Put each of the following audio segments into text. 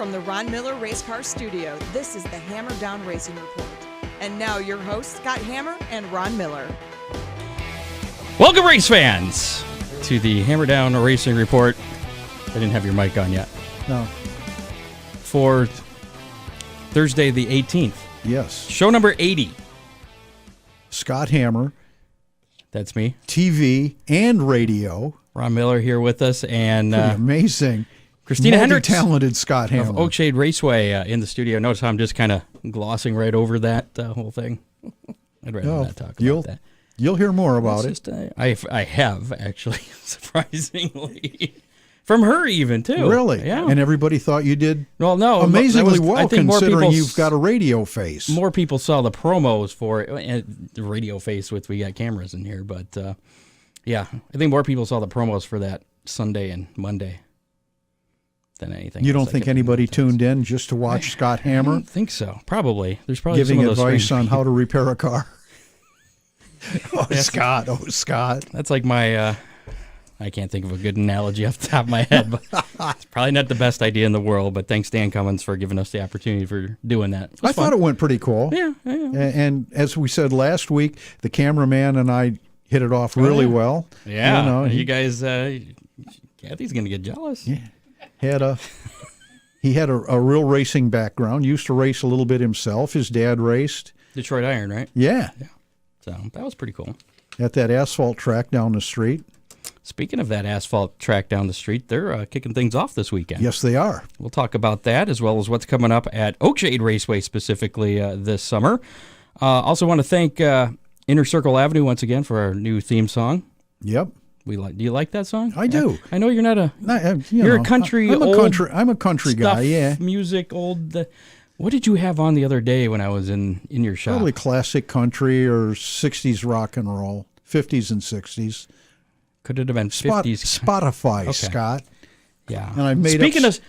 from the Ron Miller Race Car Studio, this is the Hammer Down Racing Report. And now your hosts, Scott Hammer and Ron Miller. Welcome, race fans, to the Hammer Down Racing Report. I didn't have your mic on yet. No. For Thursday the 18th. Yes. Show number 80. Scott Hammer. That's me. TV and radio. Ron Miller here with us. And amazing. Christina Henricks. Talented Scott Hammer. Of Oakshade Raceway in the studio. Notice how I'm just kind of glossing right over that whole thing. I'd rather not talk about that. You'll hear more about it. Just, I have, actually, surprisingly. From her even, too. Really? Yeah. And everybody thought you did amazingly well, considering you've got a radio face. More people saw the promos for it, and the radio face with we got cameras in here. But, yeah, I think more people saw the promos for that Sunday and Monday than anything. You don't think anybody tuned in just to watch Scott Hammer? I don't think so. Probably. There's probably giving some of those advice on how to repair a car. Scott. That's like my... I can't think of a good analogy off the top of my head, but it's probably not the best idea in the world, but thanks, Dan Cummins, for giving us the opportunity for doing that. I thought it went pretty cool. Yeah. And as we said last week, the cameraman and I hit it off really well. Yeah. You guys, Kathy's going to get jealous. Yeah. He had a real racing background, used to race a little bit himself. His dad raced. Detroit Iron, right? Yeah. So that was pretty cool. At that asphalt track down the street. Speaking of that asphalt track down the street, they're kicking things off this weekend. Yes, they are. We'll talk about that as well as what's coming up at Oakshade Raceway specifically this summer. Also want to thank Inner Circle Avenue once again for our new theme song. Yep. Do you like that song? I do. I know you're not a. You're a country. I'm a country guy. Yeah. Music, old. What did you have on the other day when I was in your shop? Probably classic country or 60s rock and roll, 50s and 60s. Could it have been 50s? Spotify, okay. Scott. Yeah. And I've made speaking of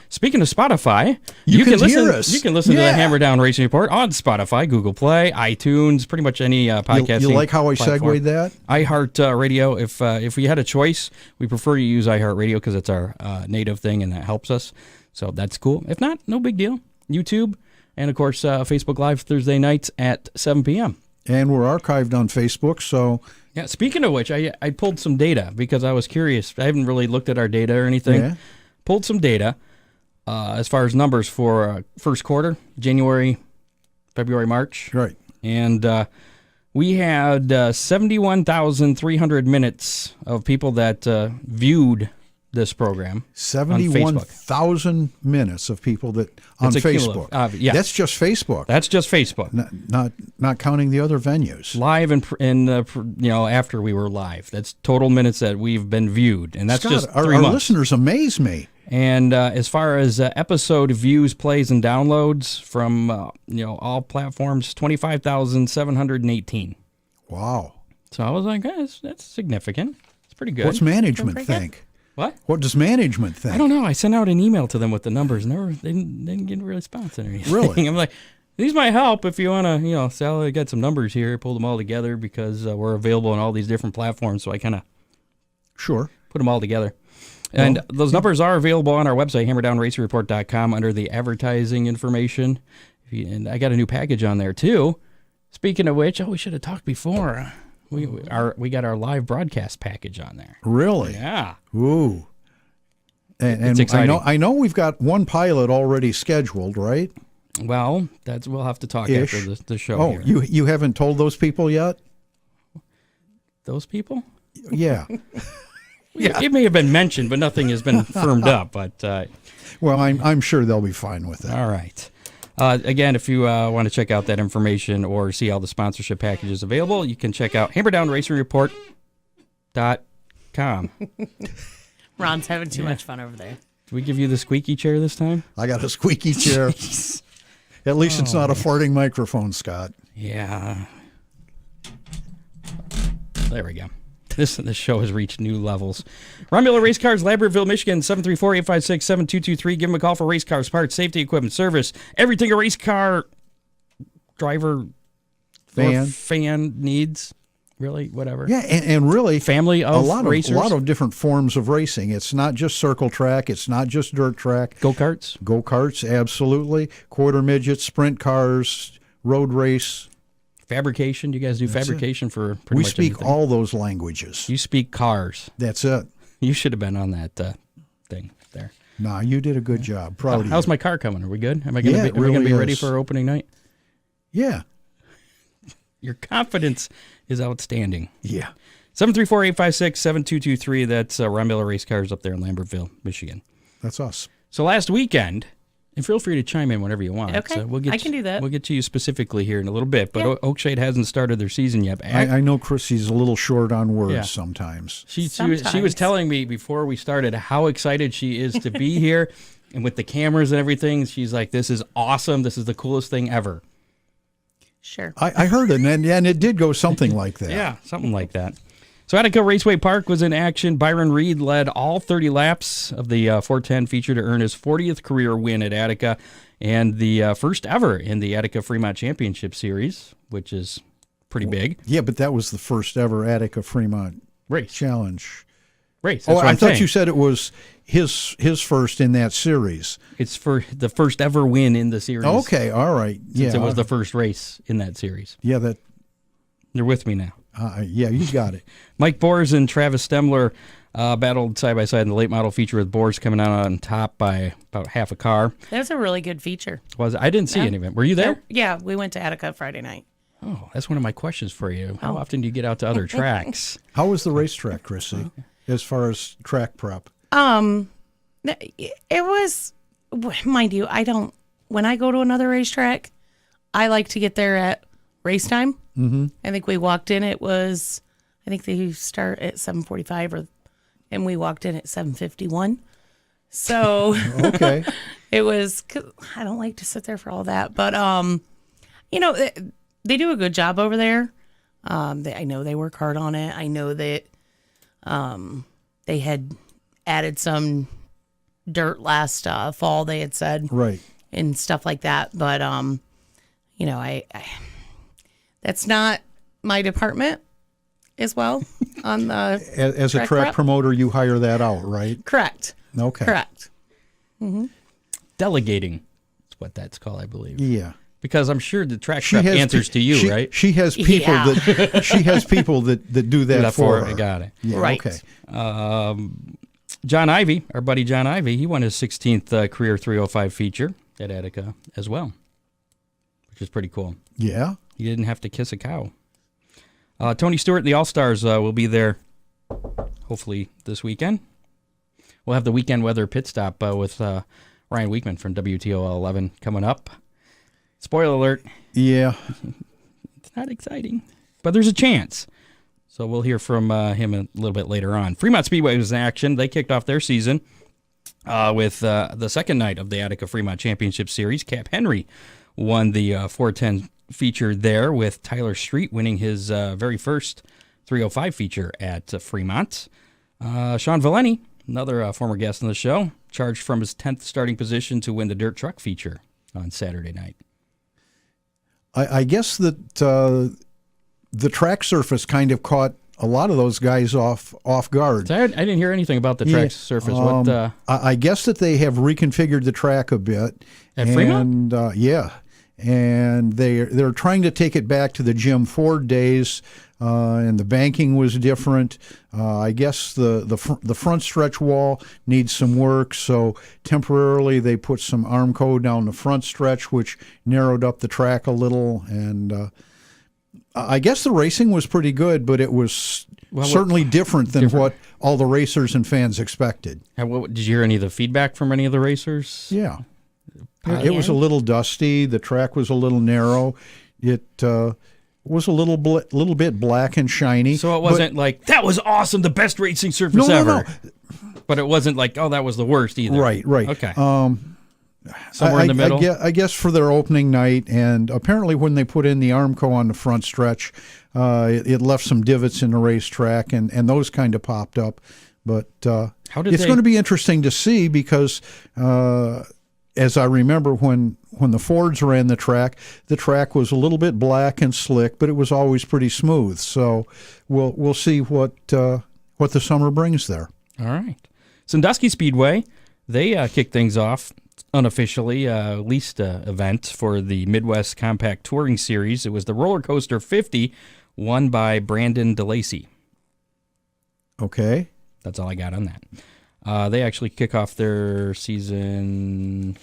Spotify, you can listen. Hear us. You can listen to the Hammer Down Racing Report on Spotify, Google Play, iTunes, pretty much any podcasting. You like how I platform. segued that? iHeart Radio. If we had a choice, we prefer you use iHeart Radio because it's our native thing and that helps us. So that's cool. If not, no big deal. YouTube and of course Facebook Live Thursday nights at 7 p.m. And we're archived on Facebook, so. Yeah, speaking of which, I pulled some data because I was curious. I haven't really looked at our data or anything. Yeah. Pulled some data as far as numbers for first quarter, January, February, March. Right. And we had 71,300 minutes of people that viewed this program. 71,000 minutes of people that on Facebook. Yes. That's just Facebook. That's just Facebook. Not counting the other venues. Live and after we were live. That's total minutes that we've been viewed, and that's Scott, just our listeners amaze me. And as far as episode views, plays, and downloads from all platforms, 25,718. Wow. So I was like, that's significant. It's pretty good. What's management think? What? What does management think? I don't know. I sent out an email to them with the numbers, and they didn't get a response or anything. Really? I'm like, these might help if you want to, Sally got some numbers here, pull them all together because we're available on all these different platforms. So I kind of put them all together. And those numbers are available on our website, hammerdownracingreport.com, under the advertising information. And I got a new package on there, too. Speaking of which, we should have talked before. We got our live broadcast package on there. Really? Yeah. Ooh. And it's exciting. I know we've got one pilot already scheduled, right? Well, we'll have to talk after the show. Oh, here. You haven't told those people yet? Those people? Yeah. Yeah. It may have been mentioned, but nothing has been firmed up. But well, I'm sure they'll be fine with that. All right. Again, if you want to check out that information or see all the sponsorship packages available, you can check out hammerdownracingreport.com. Ron's having too much fun over there. Did we give you the squeaky chair this time? I got a squeaky chair. At least it's not a farting microphone, Scott. Yeah. There we go. This show has reached new levels. Ron Miller Race Cars, Lambertville, Michigan, 734-856-7223. Give them a call for race cars, parts, safety equipment, service, everything a race car driver fan needs. really, whatever. Yeah, and really Family of racers? A lot of different forms of racing. It's not just circle track. It's not just dirt track. Go-karts? Go-karts, absolutely. Quarter midgets, sprint cars, road race. Fabrication? You guys do fabrication for pretty We much speak everything. all those languages. You speak cars. That's it. You should have been on that thing there. Nah, you did a good job. Proud of you. How's my car coming? Are we good? Am I going Yeah, to be, it really ready is. for opening night? Yeah. Your confidence is outstanding. Yeah. 734-856-7223. That's Ron Miller Race Cars up there in Lambertville, Michigan. That's us. So last weekend, and feel free to chime in whenever you want. Okay, I can do that. We'll get to you specifically here in a little bit, but Yeah. Oakshade hasn't started their season yet. I know Chrissy's a little short on words Yeah. sometimes. She was Sometimes. telling me before we started how excited she is to be here, and with the cameras and everything, she's like, "This is awesome. This is the coolest thing ever." Sure. I heard it, and it did go something like that. Yeah, something like that. So Attica Raceway Park was in action. Byron Reed led all 30 laps of the 410 feature to earn his 40th career win at Attica and the first ever in the Attica Fremont Championship Series, which is pretty big. Yeah, but that was the first ever Attica Fremont Race. Challenge. That's Oh, what I I'm thought saying. you said it was his first in that series. It's for the first ever win in the series. Okay, all right. Since Yeah, it was the first race in that series. yeah, that. They're with me now. Yeah, you got it. Mike Bors and Travis Stemler battled side by side in the late model feature with Bors coming out on top by about half a car. That was a really good feature. I didn't see any of it. Were you there? Yeah, we went to Attica Friday night. Oh, that's one of my questions for you. How often do you get out to other tracks? How was the racetrack, Chrissy, as far as track prep? It was, mind you, when I go to another racetrack, I like to get there at race time. Mm-hmm. I think we walked in, I think they start at 7:45 and we walked in at 7:51. So Okay. it was, 'cause I don't like to sit there for all that, but, they do a good job over there. I know they work hard on it. I know that, they had added some dirt last fall, they had said, Right. and stuff like that. But, I that's not my department as well on the As a Track track prep? promoter, you hire that out, right? correct. Okay. Correct. Delegating. That's what that's called, I believe. Yeah. Because I'm sure the track prep answers to you, right? She has people Yeah. that do that for her. I got it. Yeah, Right. Okay. John Ivey, our buddy John Ivey, he won his 16th career 305 feature at Attica as well, which is pretty cool. Yeah. He didn't have to kiss a cow. Tony Stewart and the All-Stars will be there hopefully this weekend. We'll have the weekend weather pit stop with Ryan Weekman from WTOL 11 coming up. Spoiler alert, Yeah. it's not exciting, but there's a chance. So we'll hear from him a little bit later on. Fremont Speedway was in action. They kicked off their season with the second night of the Attica Fremont Championship Series. Cap Henry won the 410 feature there, with Tyler Street winning his very first 305 feature at Fremont. Sean Valeni, another former guest on the show, charged from his 10th starting position to win the dirt truck feature on Saturday night. I guess that the track surface kind of caught a lot of those guys off guard. So I didn't hear anything about the track surface. What? I guess that they have reconfigured the track a bit. At Fremont? And yeah. And they're trying to take it back to the Jim Ford days, and the banking was different. I guess the front stretch wall needs some work, so temporarily they put some Armco down the front stretch, which narrowed up the track a little. And I guess the racing was pretty good, but it was certainly different than what all the racers and fans expected. Did you hear any of the feedback from any of the racers? Yeah. It was a little dusty. The track was a little narrow. It was a little bit black and shiny. So it wasn't like, that was awesome, the best racing surface No. ever. But it wasn't like, oh, that was the worst either. Right. Okay. Somewhere in the middle? I guess for their opening night, and apparently when they put in the Armco on the front stretch, it left some divots in the racetrack, and those kind of popped up. But it's going to be interesting to see because as I remember when the Fords ran the track was a little bit black and slick, but it was always pretty smooth. So we'll see what the summer brings there. All right. Sandusky Speedway, they kicked things off unofficially, least event for the Midwest Compact Touring Series. It was the Roller Coaster 50, won by Brandon DeLacy. Okay. That's all I got on that. They actually kick off their season.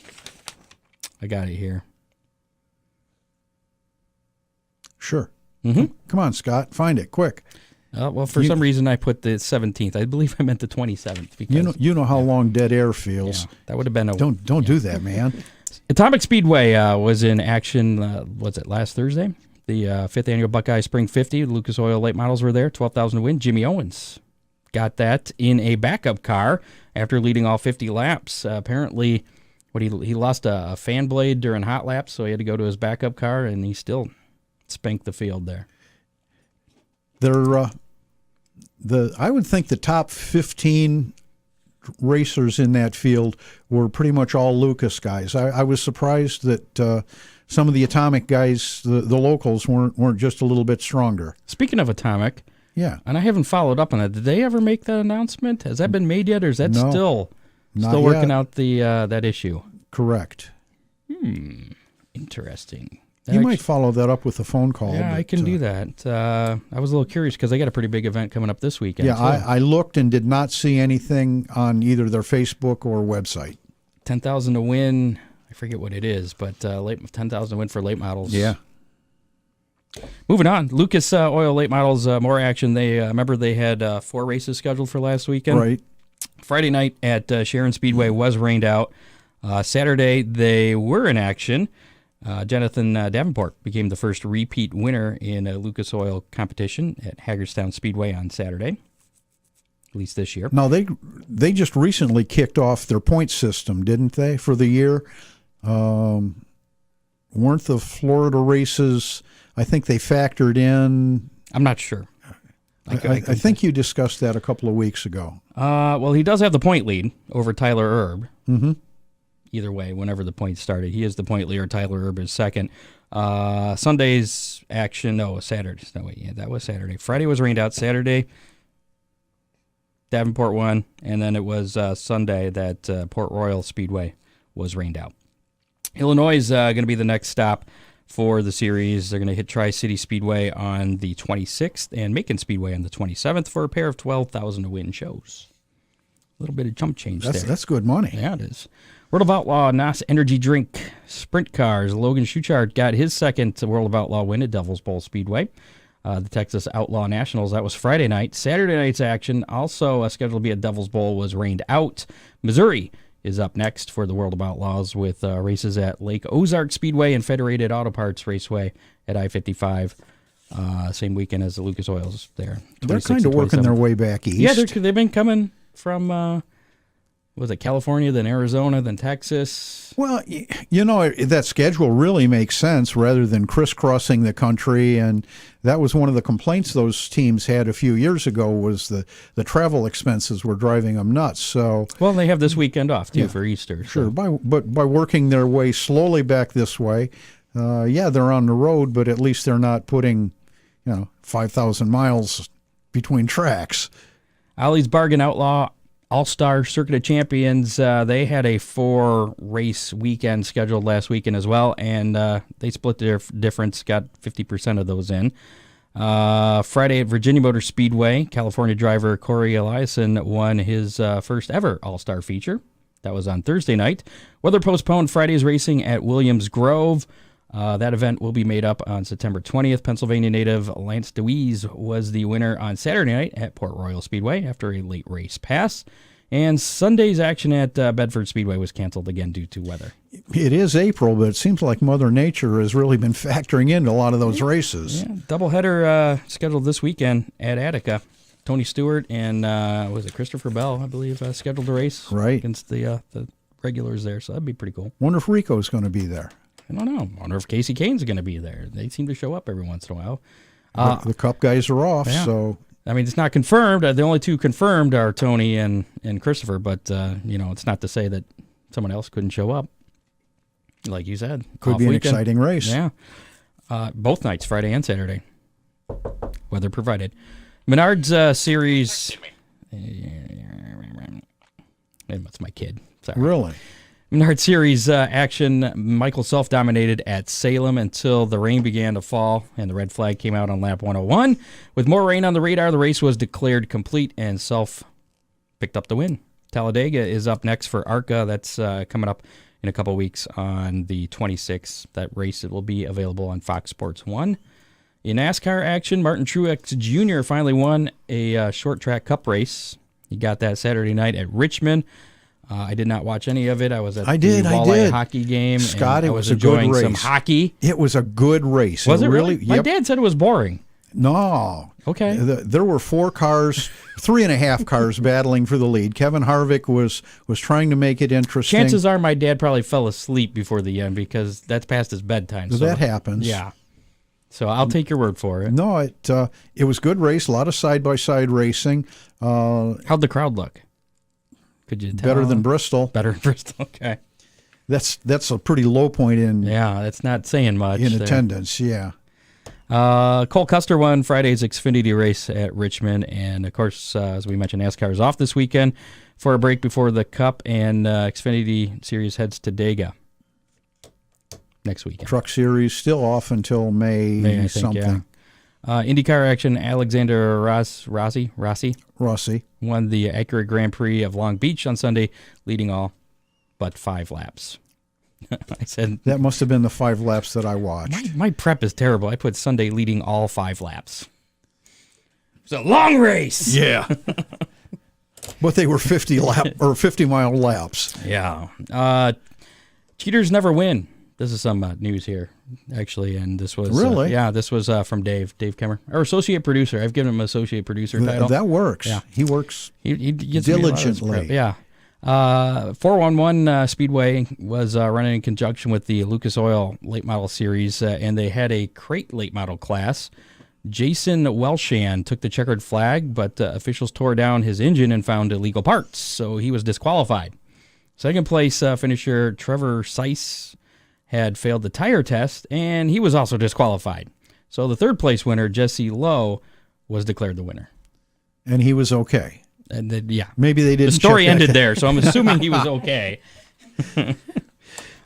I got it here. Sure. Mm-hmm. Come on, Scott. Find it quick. Well, for some reason, I put the 17th. I believe I meant the 27th. Because, you know how long dead air feels. Yeah, that would have been a... Don't do that, man. Atomic Speedway was in action, was it last Thursday? The 5th Annual Buckeye Spring 50. Lucas Oil late models were there, 12,000 to win. Jimmy Owens got that in a backup car after leading all 50 laps. Apparently, he lost a fan blade during hot laps, so he had to go to his backup car, and he still spanked the field there. I would think the top 15 racers in that field were pretty much all Lucas guys. I was surprised that some of the Atomic guys, the locals, weren't just a little bit stronger. Speaking of Atomic, yeah, and I haven't followed up on that. Did they ever make that announcement? Has that been made yet, or is that still working out the that issue? Correct. Interesting. You might follow that up with a phone call. Yeah, I can do that. I was a little curious because they got a pretty big event coming up this weekend. Yeah, I looked and did not see anything on either their Facebook or website. 10,000 to win. I forget what it is, but 10,000 to win for late models. Yeah. Moving on, Lucas Oil late models, more action. They remember they had 4 races scheduled for last weekend. Right. Friday night at Sharon Speedway was rained out. Saturday they were in action. Jonathan Davenport became the first repeat winner in a Lucas Oil competition at Hagerstown Speedway on Saturday, at least this year. Now, they just recently kicked off their point system, didn't they, for the year? Weren't the Florida races, I think they factored in... I'm not sure. I think you discussed that a couple of weeks ago. Well, he does have the point lead over Tyler Erb. Mm-hmm. Either way, whenever the points started, he is the point leader. Tyler Erb is second. Sunday's action, Saturday. No, wait, yeah, that was Saturday. Friday was rained out. Saturday, Davenport won, and then it was Sunday that Port Royal Speedway was rained out. Illinois is going to be the next stop for the series. They're going to hit Tri-City Speedway on the 26th and Macon Speedway on the 27th for a pair of 12,000 to win shows. A little bit of chump change there. That's good money. Yeah, it is. World of Outlaw NOS Energy Drink Sprint Cars. Logan Schuchart got his second World of Outlaw win at Devil's Bowl Speedway. The Texas Outlaw Nationals, that was Friday night. Saturday night's action, also scheduled to be at Devil's Bowl, was rained out. Missouri is up next for the World of Outlaws with races at Lake Ozark Speedway and Federated Auto Parts Raceway at I-55. Same weekend as the Lucas Oils there. They're kind of working their way back east. Yeah, they've been coming from... was it California, then Arizona, then Texas? Well, that schedule really makes sense rather than crisscrossing the country. And that was one of the complaints those teams had a few years ago was the travel expenses were driving them nuts. So, well, they have this weekend off, too, for Easter. Sure, so. But by working their way slowly back this way, they're on the road, but at least they're not putting, 5,000 miles between tracks. Ollie's Bargain Outlaw All-Star Circuit of Champions, they had a 4-race weekend scheduled last weekend as well, and they split their difference, got 50% of those in. Friday at Virginia Motor Speedway, California driver Corey Eliason won his first ever All-Star feature. That was on Thursday night. Weather postponed Friday's racing at Williams Grove. That event will be made up on September 20th. Pennsylvania native Lance DeWeese was the winner on Saturday night at Port Royal Speedway after a late race pass. And Sunday's action at Bedford Speedway was canceled again due to weather. It is April, but it seems like Mother Nature has really been factoring into a lot of those races. Yeah, doubleheader scheduled this weekend at Attica. Tony Stewart and was it Christopher Bell, I believe, scheduled to race against the regulars there. So that'd be pretty cool. Wonder if Rico's going to be there. I don't know. I wonder if Casey Kane's going to be there. They seem to show up every once in a while. The Cup guys are off, so... I mean, it's not confirmed. The only two confirmed are Tony and Christopher, but, it's not to say that someone else couldn't show up. Like you said. Could off be an weekend. exciting race. Yeah. Both nights, Friday and Saturday. Weather provided. Menards series. That's my kid. Sorry. Really? Menard Series action. Michael self-dominated at Salem until the rain began to fall and the red flag came out on lap 101. With more rain on the radar, the race was declared complete and Self picked up the win. Talladega is up next for ARCA. That's coming up in a couple weeks on the 26th. That race will be available on Fox Sports 1. In NASCAR action, Martin Truex Jr. finally won a short track cup race. He got that Saturday night at Richmond. I did not watch any of it. I was at the Walleye hockey game. Scott, and it was I was enjoying a good some race. hockey. It was a good race. Was it really? Yep. My dad said it was boring. No. Okay. There were 4 cars, 3.5 cars battling for the lead. Kevin Harvick was trying to make it interesting. Chances are my dad probably fell asleep before the end because that's past his bedtime. So that happens. Yeah. So I'll take your word for it. No, it was a good race, a lot of side-by-side racing. How'd the crowd look? Could you tell? Better than Bristol. Better than Bristol, okay. That's a pretty low point in that's not saying much. in there. attendance, yeah. Cole Custer won Friday's Xfinity race at Richmond, and of course, as we mentioned, NASCAR is off this weekend for a break before the Cup, and Xfinity Series heads to Dega next weekend. Truck Series still off until May I think, something. yeah. IndyCar action, Alexander Rossi won the Acura Grand Prix of Long Beach on Sunday, leading all but 5 laps. I said That must have been the 5 laps that I watched. my prep is terrible. I put Sunday leading all 5 laps. It's a long race. Yeah. But they were 50-mile laps. Yeah. Cheaters never win. This is some news here, actually, and this was Really? this was from Dave Kemmer, our associate producer. I've given him associate producer title. That works. Yeah. He works He gets me a lot of his diligently. prep. Yeah. 411 Speedway was running in conjunction with the Lucas Oil Late Model Series, and they had a crate late model class. Jason Welshan took the checkered flag, but officials tore down his engine and found illegal parts, so he was disqualified. Second place finisher Trevor Seiss had failed the tire test, and he was also disqualified. So the third place winner, Jesse Lowe, was declared the winner. And he was okay. And then, yeah. Maybe they didn't The story check that. ended there, so I'm assuming he was okay.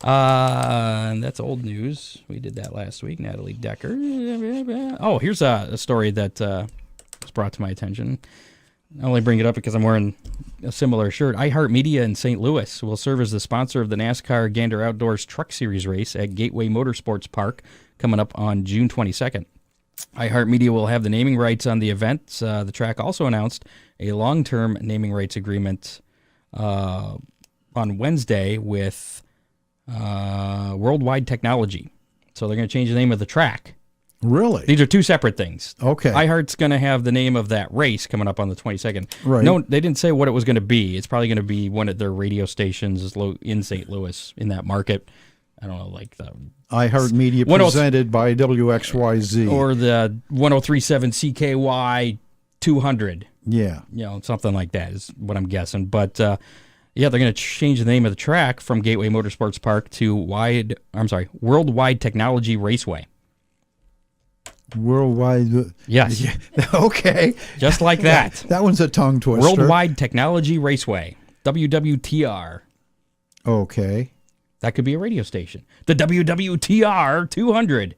And that's old news. We did that last week. Natalie Decker. Oh, here's a story that was brought to my attention. I only bring it up because I'm wearing a similar shirt. iHeartMedia in St. Louis will serve as the sponsor of the NASCAR Gander Outdoors Truck Series race at Gateway Motorsports Park coming up on June 22nd. iHeartMedia will have the naming rights on the event. The track also announced a long-term naming rights agreement on Wednesday with Worldwide Technology. So they're going to change the name of the track. Really? These are 2 separate things. Okay. iHeart's going to have the name of that race coming up on the 22nd. Right. No, they didn't say what it was going to be. It's probably going to be one of their radio stations in St. Louis in that market. I don't know, like the iHeartMedia presented by WXYZ. or the 1037 CKY 200. Yeah. Something like that is what I'm guessing. But they're going to change the name of the track from Gateway Motorsports Park to Worldwide Technology Raceway. Worldwide. Yes. Yeah. Okay. Just like that. That one's a tongue twister. Worldwide Technology Raceway, WWTR. Okay. That could be a radio station. The WWTR 200.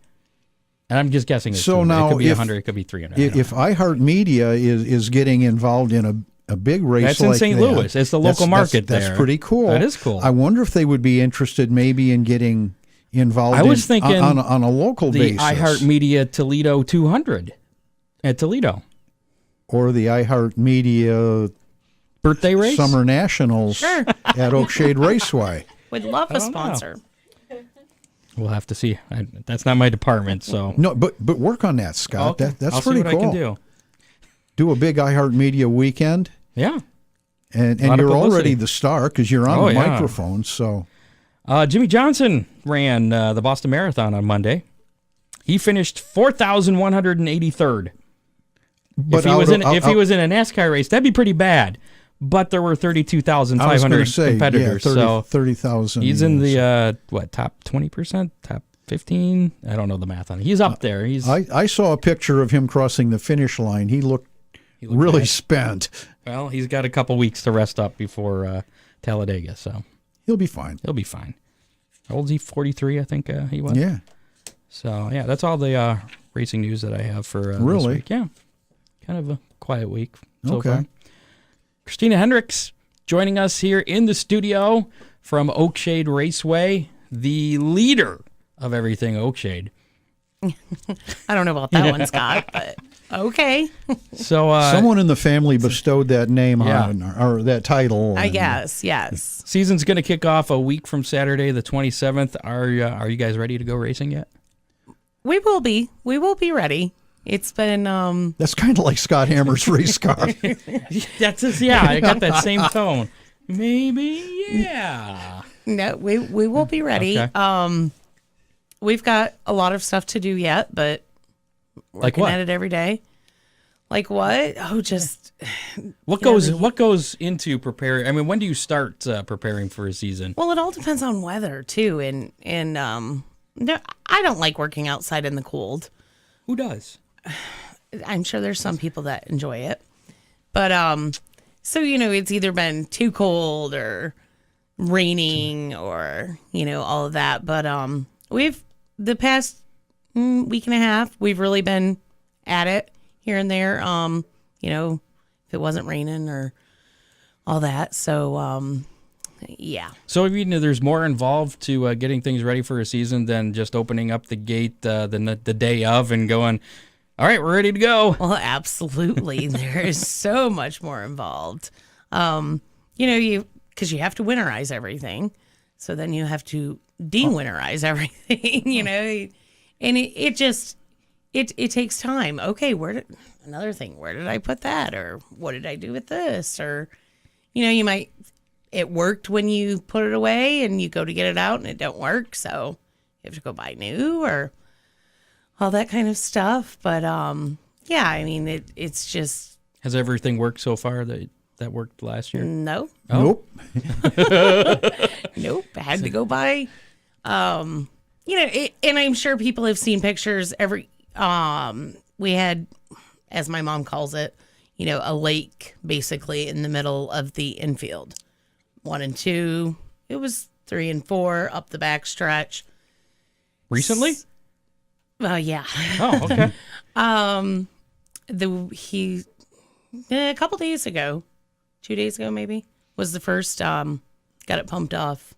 And I'm just guessing it's So 200. now it could be if- 100, it could be 300. If iHeartMedia is getting involved in a big race That's in like St. that, Louis. It's the local market there. That's pretty cool. That is cool. I wonder if they would be interested maybe in getting involved I was thinking on a local the basis. iHeartMedia Toledo 200 at Toledo. Or the iHeartMedia Birthday race? Summer Nationals Sure. at Oakshade Raceway. Would love a don't know. sponsor. We'll have to see. That's not my department, so. No, but work on that, Scott. Okay. That's I'll pretty see what cool. I can do. Do a big iHeartMedia weekend, Yeah. and lot of you're publicity. already the star because you're on Oh, the yeah. microphone. So Jimmy Johnson ran the Boston Marathon on Monday. He finished 4,183rd. But If he was in a NASCAR race, that'd be pretty bad. but there were I was going to 32,500 say, competitors. yeah, so 30,000. he's in the top 20%, top 15. I don't know the math on it. He's up there. I saw a picture of him crossing the finish line. He looked really bad. spent. Well, he's got a couple weeks to rest up before Talladega, so He'll be fine. he'll be fine. How old is he? 43, I think he was. Yeah. So, yeah, that's all the racing news that I have for this Really? week. Yeah, kind of a quiet week so Okay. far. Christina Henricks joining us here in the studio from Oakshade Raceway, the leader of everything Oakshade. I don't know about that one, Scott, but okay. So Someone in the family bestowed that name Yeah. on, or that title. I and- guess, yes. season's going to kick off a week from Saturday, the 27th. Are you guys ready to go racing yet? We will be. We will be ready. It's been That's kind of like Scott Hammer's race car. That's just, yeah, I got that same tone. Maybe, yeah. no, we will be ready. Okay. We've got a lot of stuff to do yet, but Like working what? at it every day. Like what? Oh, just What goes into preparing? I mean, when do you start preparing for a season? well, it all depends on weather too, and no, I don't like working outside in the cold. Who does? I'm sure there's some people that enjoy it, but so it's either been too cold or raining or all of that. But we've the past week and a half we've really been at it here and there. If it wasn't raining or all that, so yeah. So there's more involved to getting things ready for a season than just opening up the gate the day of and going, all right, we're ready to go. Well, absolutely. There is so much more involved. Because you have to winterize everything. So then you have to de-winterize everything, and it takes time. Okay, another thing, where did I put that? Or what did I do with this? Or, it worked when you put it away and you go to get it out and it don't work. So you have to go buy new or all that kind of stuff. But yeah, I mean, it's just Has everything worked so far that worked last year? no, Nope. nope. I had to go buy, and I'm sure people have seen pictures. We had, as my mom calls it, a lake basically in the middle of the infield. 1 and 2. It was 3 and 4 up the back stretch. Recently? Yeah. Oh, okay. A couple days ago, 2 days ago maybe, was the first got it pumped off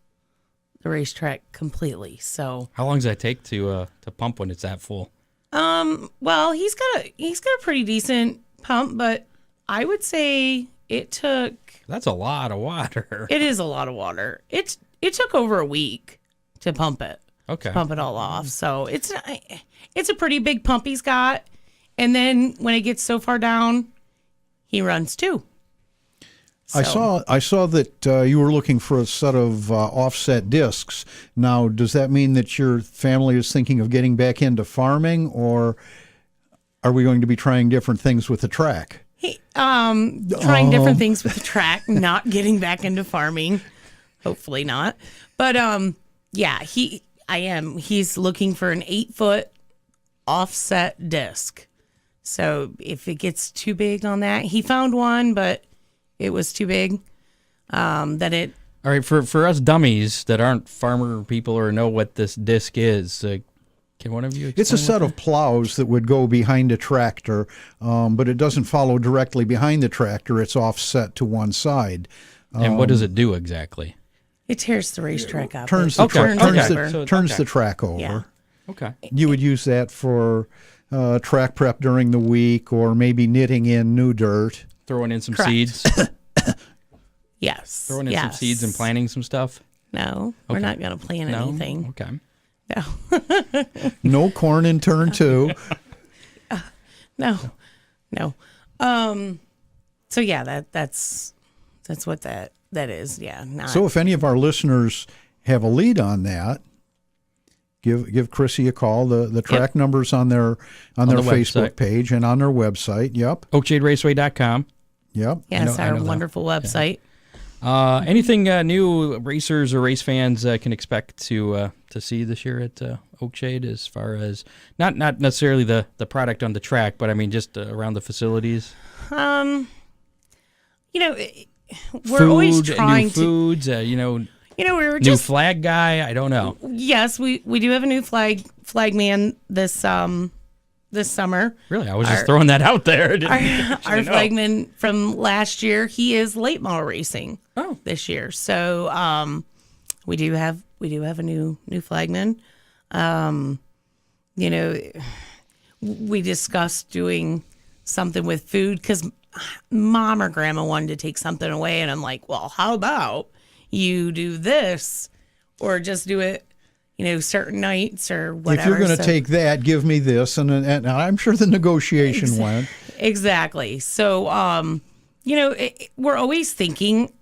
the racetrack completely. So How long does that take to pump when it's that full? well, he's got a pretty decent pump, but I would say it took That's a lot of water. it is a lot of water. It took over a week to pump it. Okay. Pump it all off. So it's a pretty big pump he's got. And then when it gets so far down, he runs too. I So- saw that you were looking for a set of offset discs. Now, does that mean that your family is thinking of getting back into farming, or are we going to be trying different things with the track? Trying different things with the track, not getting back into farming. Hopefully not. But yeah, he's looking for an 8-foot offset disc. So if it gets too big on that, he found one, but it was too big. All right, for us dummies that aren't farmer people or know what this disc is, can one of you explain It's a set of plows that would go behind a tractor, but it doesn't follow directly behind the tractor. It's offset to one side. And what does it do exactly? It tears the racetrack up. Turns It the track turns turns it the, over. turns Okay. the track over. Yeah. Okay. You would use that for track prep during the week, or maybe knitting in new dirt. Throwing in some Correct. seeds. Yes. Throwing in some seeds and planting some stuff. No, we're not going to plant No. anything. Okay. No. No corn in turn two. No. So yeah, that's what that is. Yeah. Not, So if any of our listeners have a lead on that, give Chrissy a call. The track numbers on their the Facebook website. page and on their website. Yep. OakshadeRaceway.com. Yep. Yes, I our know that. wonderful website. Anything new racers or race fans can expect to see this year at Oakshade, as far as not necessarily the product on the track, but I mean just around the facilities? We're always trying new foods, we were new just flag guy. I don't know. yes, we do have a new flagman this summer. Really, I was just throwing that out there. Our flagman from last year, he is late model racing this year. So we do have a new flagman. We discussed doing something with food because mom or grandma wanted to take something away, and I'm like, well, how about you do this, or just do it, certain nights or whatever. If you're going to take that, give me this, and I'm sure the negotiation went. Exactly. So, we're always thinking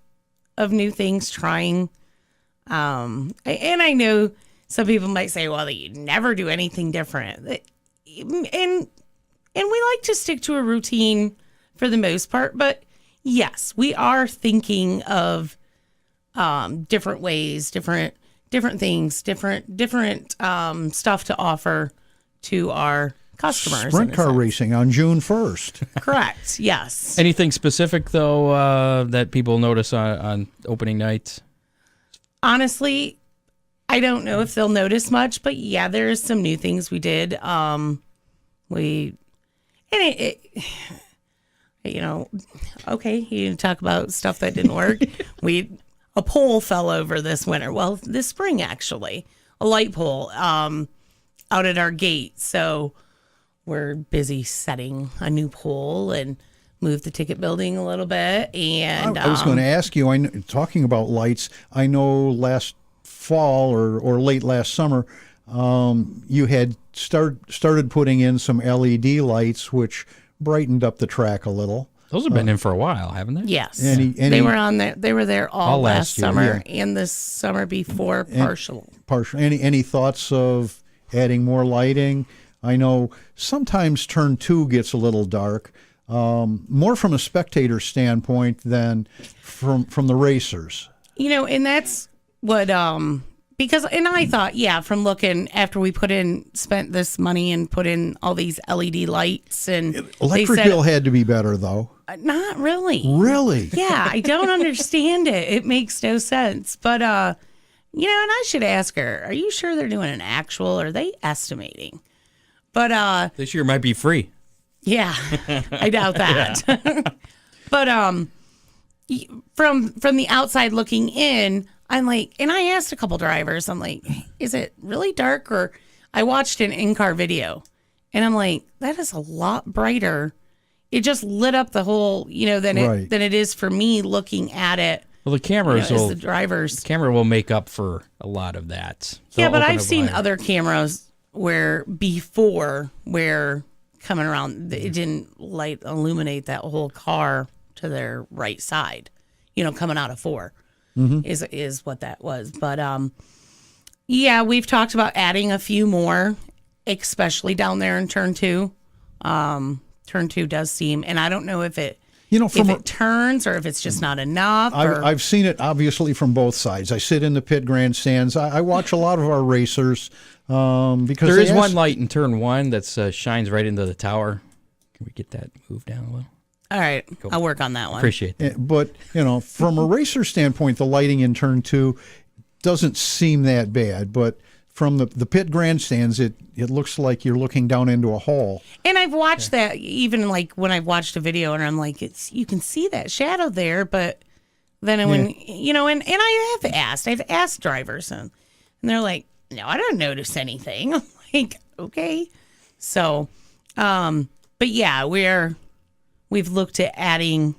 of new things, trying. And I know some people might say, well, you never do anything different. And we like to stick to a routine for the most part. But yes, we are thinking of different ways, different things, different stuff to offer to our customers. Sprint car racing on June 1st. Correct. Yes. Anything specific though that people notice on opening nights? Honestly, I don't know if they'll notice much, but yeah, there's some new things we did. Okay, you talk about stuff that didn't work. A pole fell over this winter. Well, this spring actually, a light pole out at our gate. So we're busy setting a new pole and moved the ticket building a little bit. And I was going to ask you, talking about lights, I know last fall or late last summer, you had started putting in some LED lights, which brightened up the track a little. Those have been in for a while, haven't they? Yes. They were on there. They were there all last year, summer and the summer before partial. Any thoughts of adding more lighting? I know sometimes turn 2 gets a little dark, more from a spectator standpoint than from the racers. And that's what because I thought, from looking after we spent this money and put in all these LED lights, and electric bill had to be better though. Not really. Really? Yeah, I don't understand it. It makes no sense. But and I should ask her, are you sure they're doing an actual, or are they estimating? But this year might be free. Yeah, I doubt that. But from the outside looking in, I'm like, and I asked a couple drivers, I'm like, is it really dark? Or I watched an in-car video, and I'm like, that is a lot brighter. It just lit up the whole, than it is for me looking at it. Well, the cameras as the drivers. The camera will make up for a lot of that. Yeah, but I've seen other cameras where coming around, it didn't illuminate that whole car to their right side, coming out of 4 is what that was. But we've talked about adding a few more, especially down there in turn 2. Turn 2 does seem, and I don't know if it turns or if it's just not enough. I've seen it obviously from both sides. I sit in the pit grandstands. I watch a lot of our racers because there is one light in turn 1 that shines right into the tower. Can we get that moved down a little? All right, cool. I'll work on that one. Appreciate that. But from a racer standpoint, the lighting in turn 2 doesn't seem that bad, but from the pit grandstands, it looks like you're looking down into a hole. And I've watched that, even like when I've watched a video, and I'm like, you can see that shadow there, but then when and I've asked drivers, and they're like, no, I don't notice anything. I'm like, okay, so, but yeah, we've looked at adding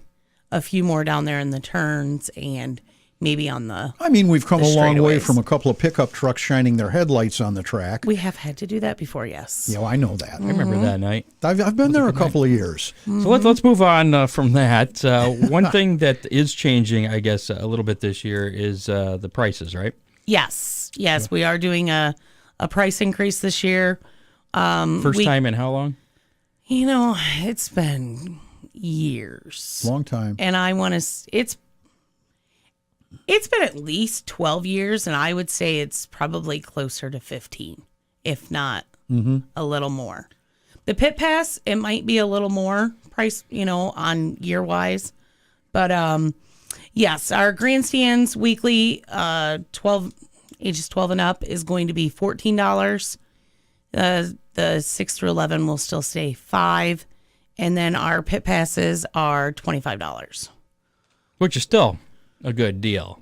a few more down there in the turns and maybe on the we've come a long way from a couple of pickup trucks shining their headlights on the track. We have had to do that before, yes. Yeah, I know that. I remember that night. I've been there a couple of years. Mm-hmm. So let's move on from that. One thing that is changing, I guess, a little bit this year is the prices, right? Yes, we are doing a price increase this year. First time in how long? It's been years. Long time. And I want to, it's been at least 12 years, and I would say it's probably closer to 15, if not a little more. The pit pass, it might be a little more price, on year wise. But yes, our grandstands weekly, ages 12 and up is going to be $14. The 6 through 11 will still stay $5. And then our pit passes are $25. Which is still a good deal.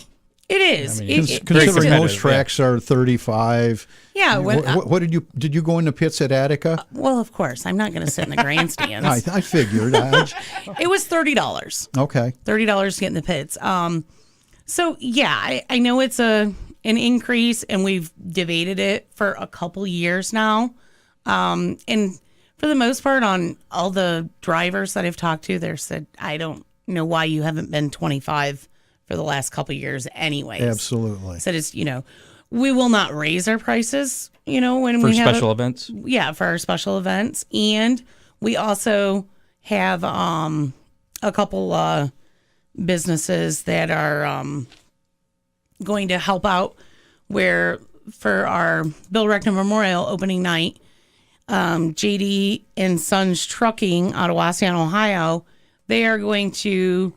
It is. I mean, it's Considering very most tracks are 35. Yeah. What did you go into pits at Attica? Well, of course, I'm not going to sit in the grandstands. I figured. It was $30. Okay. $30 to get in the pits. So yeah, I know it's an increase, and we've debated it for a couple years now. And for the most part, on all the drivers that I've talked to, they said, I don't know why you haven't been 25 for the last couple years anyways. Absolutely. Said it's, we will not raise our prices, when For we have special events? Yeah, for our special events. And we also have a couple businesses that are going to help out, where for our Bill Reckner Memorial opening night, JD and Sons Trucking out of Waseon, Ohio, they are going to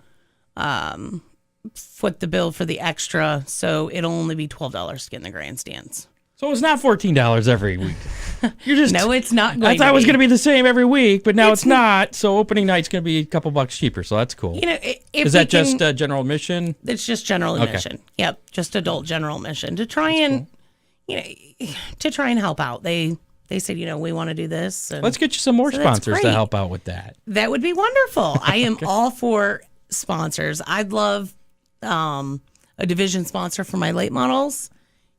foot the bill for the extra, so it'll only be $12 to get in the grandstands. So it's not $14 every week. You're just No, it's not I going thought to it was be. going to be the same every week, but now it's not. So opening night's going to be a couple bucks cheaper, so that's cool. If Is that just general admission? It's just general admission. Yep, just adult general admission to try and to try and help out. They said, we want to do this. And Let's get you some more so that's sponsors to great. help out with that. That would be wonderful. I am all for sponsors. I'd love a division sponsor for my late models,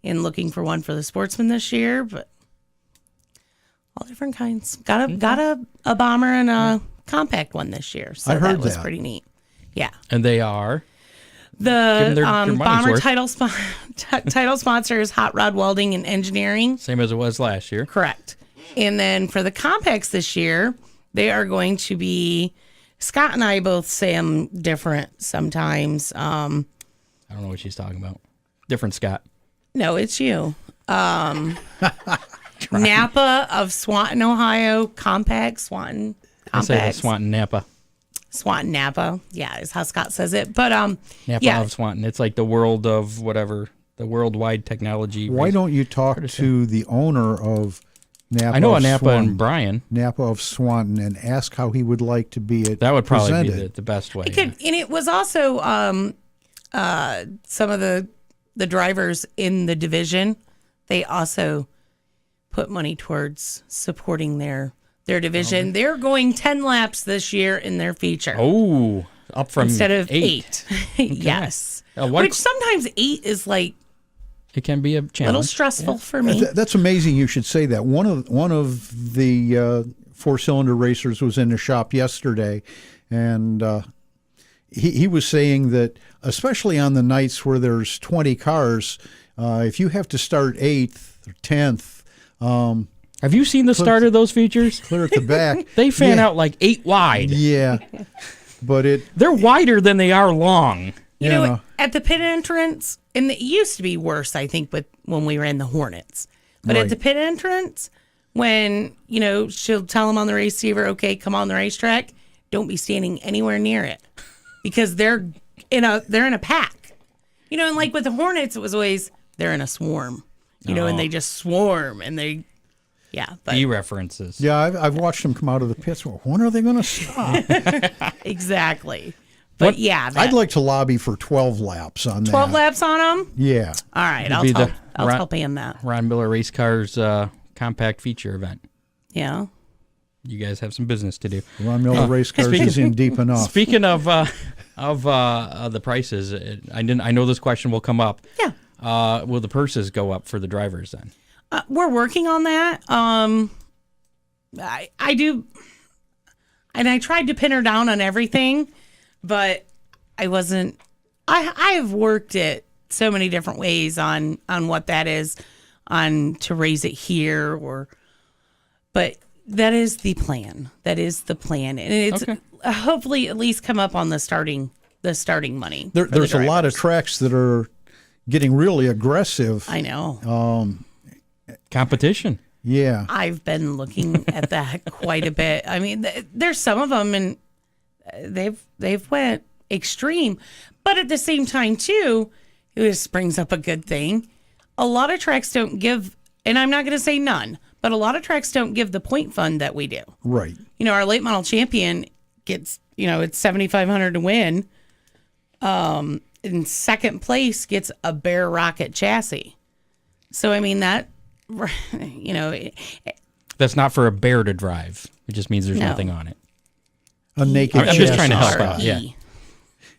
and looking for one for the Sportsman this year, but all different kinds. Got a bomber and a compact one this year, so I heard that was that. pretty neat. Yeah. And they are? The their money's bomber worth. title sponsor is Hot Rod Welding and Engineering. Same as it was last year. Correct. And then for the compacts this year, they are going to be, Scott and I both say them different sometimes. I don't know what she's talking about. Different Scott. No, it's you. Napa of Swanton, Ohio, compact, Swanton. I say Compacts. the Swanton Napa. Swanton, Napa. Yeah, is how Scott says it. But Napa yeah. of Swanton. It's like the world of whatever, the worldwide technology. Why don't you talk to the owner of Napa? I know a of Napa Swanton, and Brian. Napa of Swanton, and ask how he would like to be That would probably presented. be the best way. It could, and it was also some of the drivers in the division. They also put money towards supporting their division. They're going 10 laps this year in their feature. Oh, up from instead of 8. 8. Yes. What- Which sometimes 8 is like It can be a a little challenge. stressful for me. That's amazing. You should say that. One of the four-cylinder racers was in the shop yesterday, and he was saying that especially on the nights where there's 20 cars, if you have to start 8th or 10th, Have you seen the start of those features? clear at the back. They fan Yeah. out like 8 wide. Yeah, but They're wider than they are long. You know, at the pit entrance, and it used to be worse, I think, but when we were in the Hornets. But at Right. the pit entrance, when, she'll tell them on the receiver, okay, come on the racetrack, don't be standing anywhere near it. Because they're in a pack. And like with the Hornets, it was always, they're in a swarm. And they just swarm, and they, but E references. yeah, I've watched them come out of the pits. Well, when are they going to stop? exactly. But I'd like to lobby for 12 laps on that. 12 laps on them? Yeah. All right, I'll be tell, the I'll Ron- tell Pam that. Ron Miller Race Cars compact feature event. Yeah. You guys have some business to do. Ron Miller Race Cars is in deep enough. Speaking of the prices, I know this question will come up. Yeah. Will the purses go up for the drivers then? We're working on that. I do, and I tried to pin her down on everything, but I wasn't. I have worked it so many different ways on what that is, on to raise it here but that is the plan. That is the plan, and it's hopefully at least come up on the starting money. There's a lot of tracks that are getting really aggressive. I know. Competition. Yeah. I've been looking at that quite a bit. I mean, there's some of them, and they've went extreme, but at the same time too, this brings up a good thing. A lot of tracks don't give, and I'm not going to say none, but a lot of tracks don't give the point fund that we do. Right. Our late model champion gets, it's $7,500 to win. In second place gets a Bear Rocket chassis. So I mean that, That's not for a bear to drive. It just means there's No. nothing on it. A naked I'm just trying to help chassis. out. Yeah.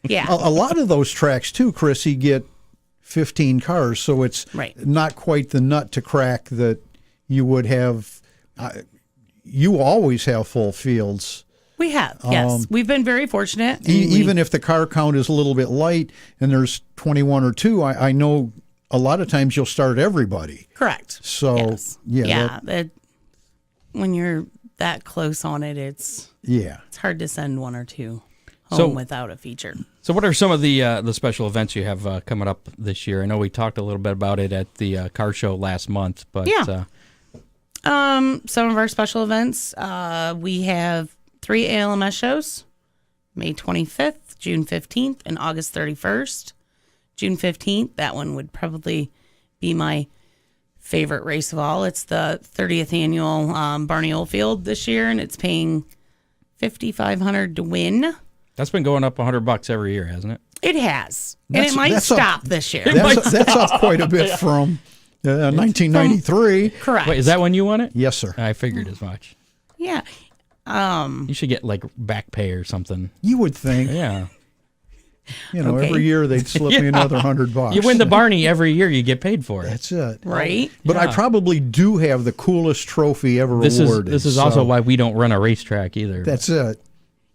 Yeah. A lot of those tracks too, Chrissy, get 15 cars, so it's Right. not quite the nut to crack that you would have. You always have full fields. We have, yes. We've been very fortunate. and Even if the car count is a little bit light and there's 21 or 2, I know a lot of times you'll start everybody. Correct. So, yes. yeah, When you're that close on it, it's hard to send one or two home without a feature. So what are some of the special events you have coming up this year? I know we talked a little bit about it at the car show last month, but some of our special events, we have 3 ALMS shows, May 25th, June 15th, and August 31st. June 15th, that one would probably be my favorite race of all. It's the 30th annual Barney Oldfield this year, and it's paying $5,500 to win. that's been going up $100 every year, hasn't it? It has, and it might stop this year. That's up quite a bit from 1993. Correct. Wait, is that when you won it? Yes, sir. I figured as much. Yeah. You should get like back pay or something. You would think, Yeah. Okay. every year they'd slip me another $100. You win the Barney every year, you get paid for it. That's it. Right. But I probably do have the coolest trophy ever awarded. This is also why we don't run a racetrack either. That's it.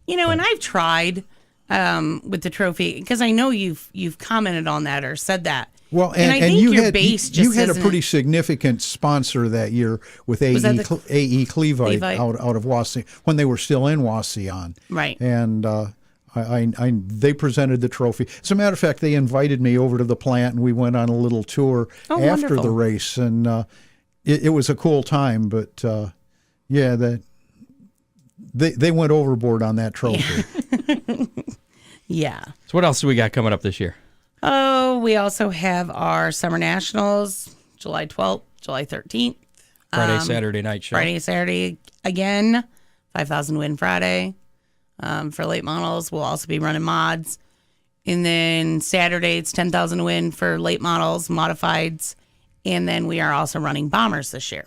And I've tried with the trophy because I know you've commented on that or said that. Well, and I think you your had base you just had a isn't pretty it? significant sponsor that year with AE that the AE Clevite Clevite? out of Wauseon when they were still in Wauseon. Right. And they presented the trophy. As a matter of fact, they invited me over to the plant and we went on a little tour after wonderful. the race, and it was a cool time. But that they went overboard on that trophy. Yeah. So what else do we got coming up this year? Oh, we also have our Summer Nationals, July 12th, July 13th. Friday, Saturday night show. Friday, Saturday again, 5,000 win Friday. For late models, we'll also be running mods. And then Saturday, it's 10,000 win for late models, modifieds. And then we are also running bombers this year.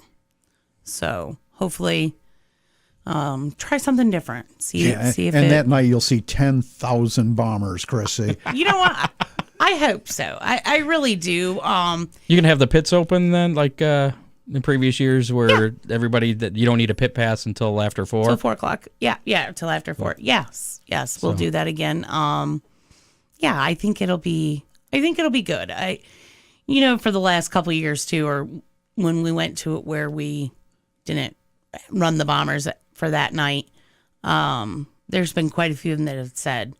So hopefully try something different. See if that night you'll see 10,000 bombers, Chrissy. You know what? I hope so. I really do. You can have the pits open then, like in previous years, where everybody that you don't need a pit pass until after 4. Till 4 o'clock. Yeah, till after 4. Yes, we'll do that again. I think it'll be good. For the last couple of years too, or when we went to it where we didn't run the bombers for that night, there's been quite a few of them that have said,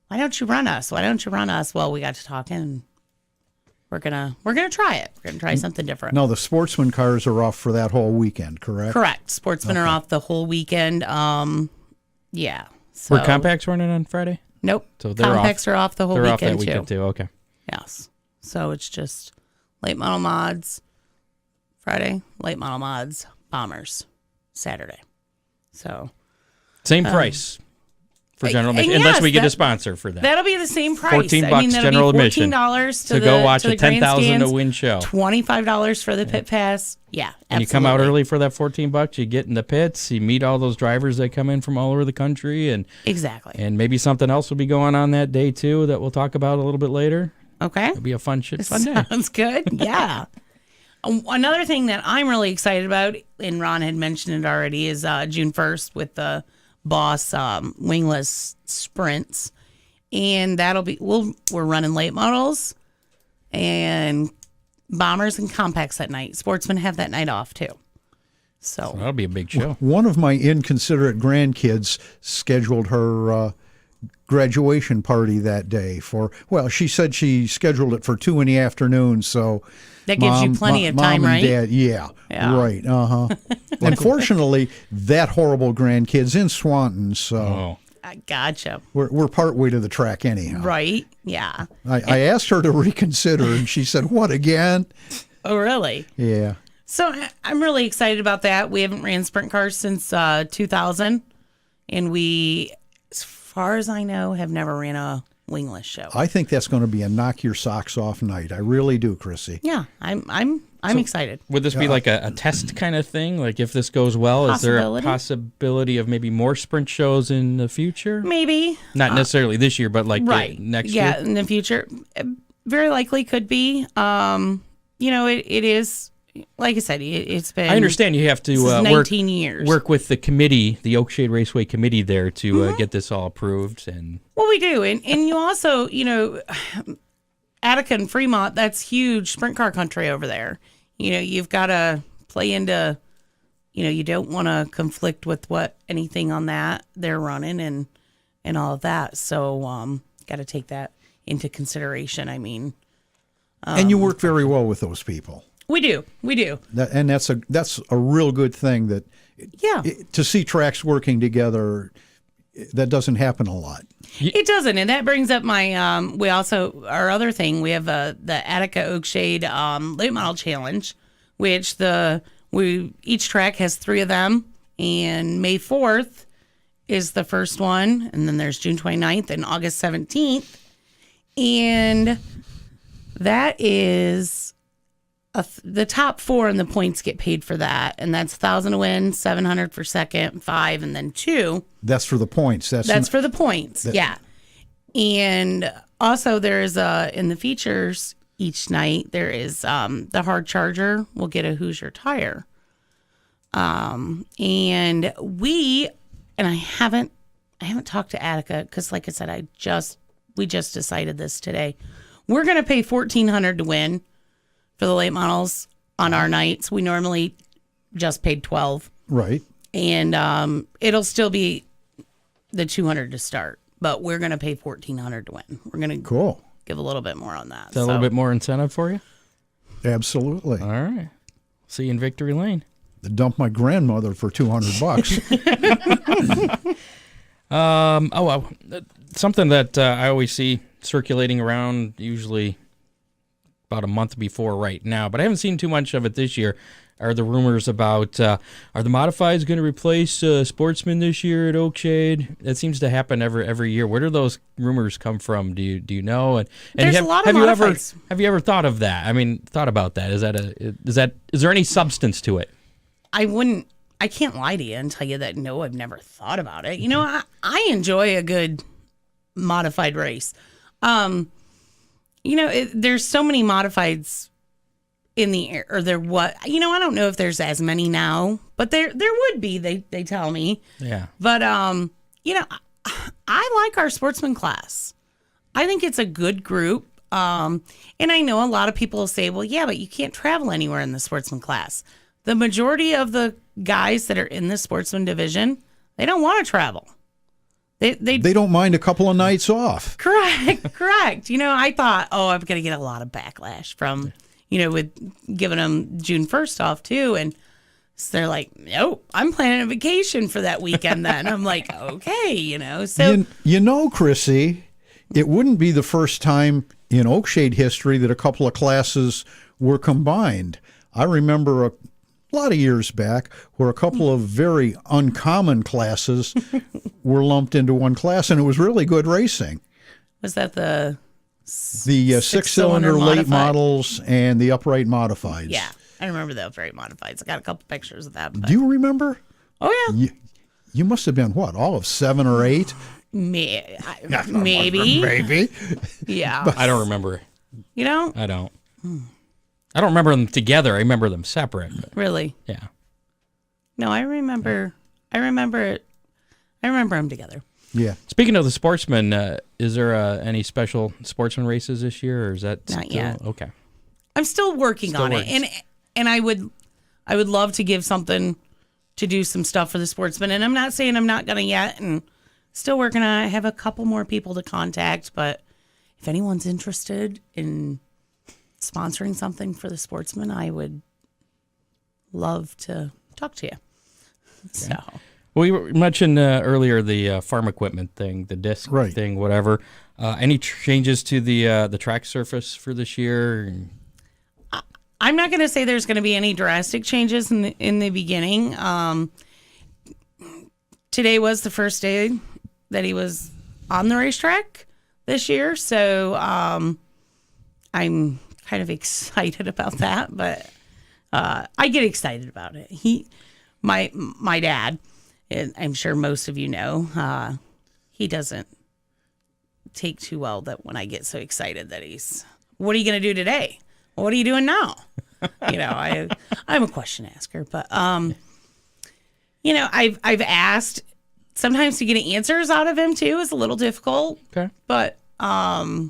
"Why don't you run us? Why don't you run us?" Well, we got to talking, and we're gonna try it. We're gonna try something different. No, the sportsman cars are off for that whole weekend, correct? Correct. Sportsmen are off the whole weekend. Yeah. So, Were compacts running on Friday? Nope. So they're compacts are off the whole They're off weekend that weekend too. Okay. Yes. So it's just late model mods Friday, late model mods, bombers Saturday. So Same price for general admission, and unless yes, we get a sponsor for that. that'll be the same price. $14 that'll general be admission $14 to go watch a 10,000 to win show. $25 for the pit pass. Yeah, And you come out early for that $14. You get in the pits. You meet all those drivers that come in from all over the country, and Exactly. And maybe something else will be going on that day too that we'll talk about a little bit later. Okay. It'll be a fun day. Sounds good. Yeah. Another thing that I'm really excited about, and Ron had mentioned it already, is June 1st with the Boss wingless sprints, and that'll be we're running late models and bombers and compacts that night. Sportsmen have that night off too. So That'll be a big show. One of my inconsiderate grandkids scheduled her graduation party that day she said she scheduled it for 2 in the afternoon, so that gives you plenty of time, mom and right? Dad, yeah, right, Unfortunately, that horrible grandkid's in Swanton, so I gotcha. we're part way to the track anyhow. Right? Yeah. I asked her to reconsider, and she said, "What again?" Oh, really? Yeah. So I'm really excited about that. We haven't ran sprint cars since 2000, and we, as far as I know, have never ran a wingless show. I think that's going to be a knock your socks off night. I really do, Chrissy. Yeah, I'm excited. Would this be like a test kind of thing? Like if this goes well, is there a possibility of maybe more sprint shows in the future? Maybe. Not necessarily this year, but like next year? Yeah, in the future. Very likely could be. It is, like I said, it's been... I understand you have to 19 years. Work with the committee, the Oakshade Raceway committee there to get this all approved. And well, we do. And you also, Attica and Fremont, that's huge sprint car country over there. You've got to play into, you don't want to conflict with anything on that they're running and all of that. So, got to take that into consideration. I mean, and you work very well with those people. We do. And that's a real good thing that to see tracks working together, that doesn't happen a lot. It doesn't, and that brings up my. We also our other thing. We have the Attica Oakshade Late Model Challenge, which each track has 3 of them, and May 4th is the first one, and then there's June 29th and August 17th, and that is. The top 4 in the points get paid for that, and that's 1,000 to win, 700 for second, 5, and then 2. That's for the points. That's for the points. Yeah, and also there's in the features each night there is the hard charger will get a Hoosier tire, and I haven't talked to Attica because, like I said, we just decided this today. We're gonna pay $1,400 to win. For the late models on our nights, we normally just paid $12. Right. And it'll still be the $200 to start, but we're going to pay $1,400 to win. We're going to give a little bit more on that. Is that a little bit more incentive for you? Absolutely. All right. See you in Victory Lane. Dump my grandmother for $200. Something that I always see circulating around, usually about a month before right now, but I haven't seen too much of it this year, are the rumors about are the modifieds going to replace Sportsman this year at Oakshade? That seems to happen every year. Where do those rumors come from? Do you know? And there's a lot of modifieds. Have you ever thought of that? I mean, thought about that? Is there any substance to it? I can't lie to you and tell you that no, I've never thought about it. I enjoy a good modified race. There's so many modifieds in the air, or there what? I don't know if there's as many now, but there would be. They tell me. Yeah. But I like our sportsman class. I think it's a good group. And I know a lot of people say, well, yeah, but you can't travel anywhere in the sportsman class. The majority of the guys that are in the sportsman division, they don't want to travel. They don't mind a couple of nights off. Correct. I thought, I'm going to get a lot of backlash from, with giving them June 1st off too. And so they're like, no, I'm planning a vacation for that weekend then. I'm like, okay, so. Chrissy, it wouldn't be the first time in Oakshade history that a couple of classes were combined. I remember a lot of years back where a couple of very uncommon classes were lumped into one class, and it was really good racing. Was that the six-cylinder late models and the upright modifieds? Yeah, I remember the upright modifieds. I got a couple pictures of that. But... Do you remember? Oh, yeah. You must have been, all of 7 or 8? Maybe. Maybe. Yeah. But I don't remember. You know? I don't. I don't remember them together. I remember them separate. But, really? Yeah. No, I remember it. I remember them together. Yeah. Speaking of the sportsman, is there any special sportsman races this year, or is that not yet? Okay. I'm still working on it, and I would love to give something to do some stuff for the Sportsman. And I'm not saying I'm not going to yet, and still working on it. I have a couple more people to contact, but if anyone's interested in sponsoring something for the Sportsman, I would love to talk to you. So, well, you mentioned earlier the farm equipment thing, the disc thing, whatever. Any changes to the track surface for this year? I'm not going to say there's going to be any drastic changes in the beginning. Today was the first day that he was on the racetrack this year, so I'm kind of excited about that. But I get excited about it. My dad, and I'm sure most of you know, he doesn't take too well that when I get so excited that what are you going to do today? What are you doing now? I'm a question asker, but I've asked sometimes to get answers out of him too is a little difficult. Okay, but I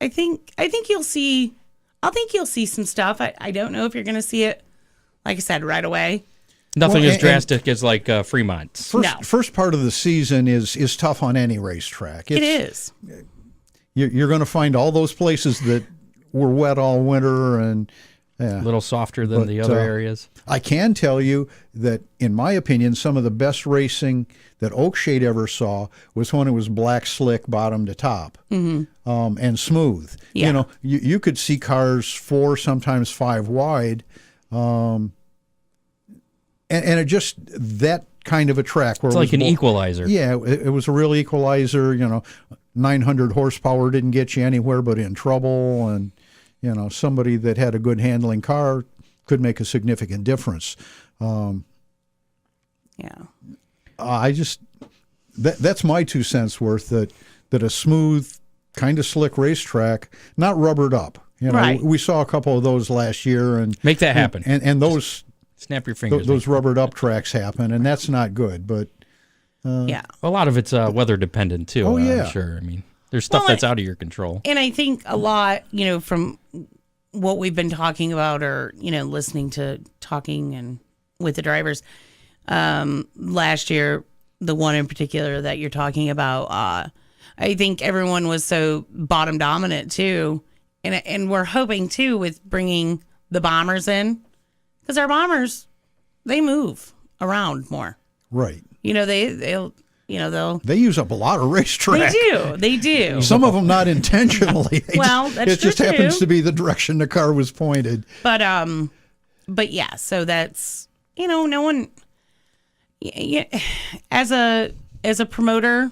think you'll see. I think you'll see some stuff. I don't know if you're going to see it, like I said, right away. Nothing as drastic as like Fremont's. First part of the season is tough on any racetrack. It is. You're going to find all those places that were wet all winter and a little softer than the other areas. I can tell you that, in my opinion, some of the best racing that Oakshade ever saw was when it was black slick bottom to top and smooth. Yeah. You could see cars 4, sometimes 5 wide, and it just that kind of a track where it's like an equalizer. Yeah, it was a real equalizer. 900 horsepower didn't get you anywhere but in trouble, and somebody that had a good handling car could make a significant difference. That's my 2 cents worth, that a smooth, kind of slick racetrack, not rubbered up. Right. We saw a couple of those last year, and make that happen. And those snap your fingers. Those rubbered up tracks happen, and that's not good. But a lot of it's weather dependent too. Oh yeah, I'm sure. I mean, there's stuff that's out of your control. And I think a lot, from what we've been talking about, or listening to talking and with the drivers last year, the one in particular that you're talking about, I think everyone was so bottom dominant too, and we're hoping too with bringing the bombers in, because our bombers, they move around more. Right. They'll they use up a lot of racetrack. They do. Some of them not intentionally. Well, that's it just true happens too. to be the direction the car was pointed. But yeah. So that's no one. As a promoter,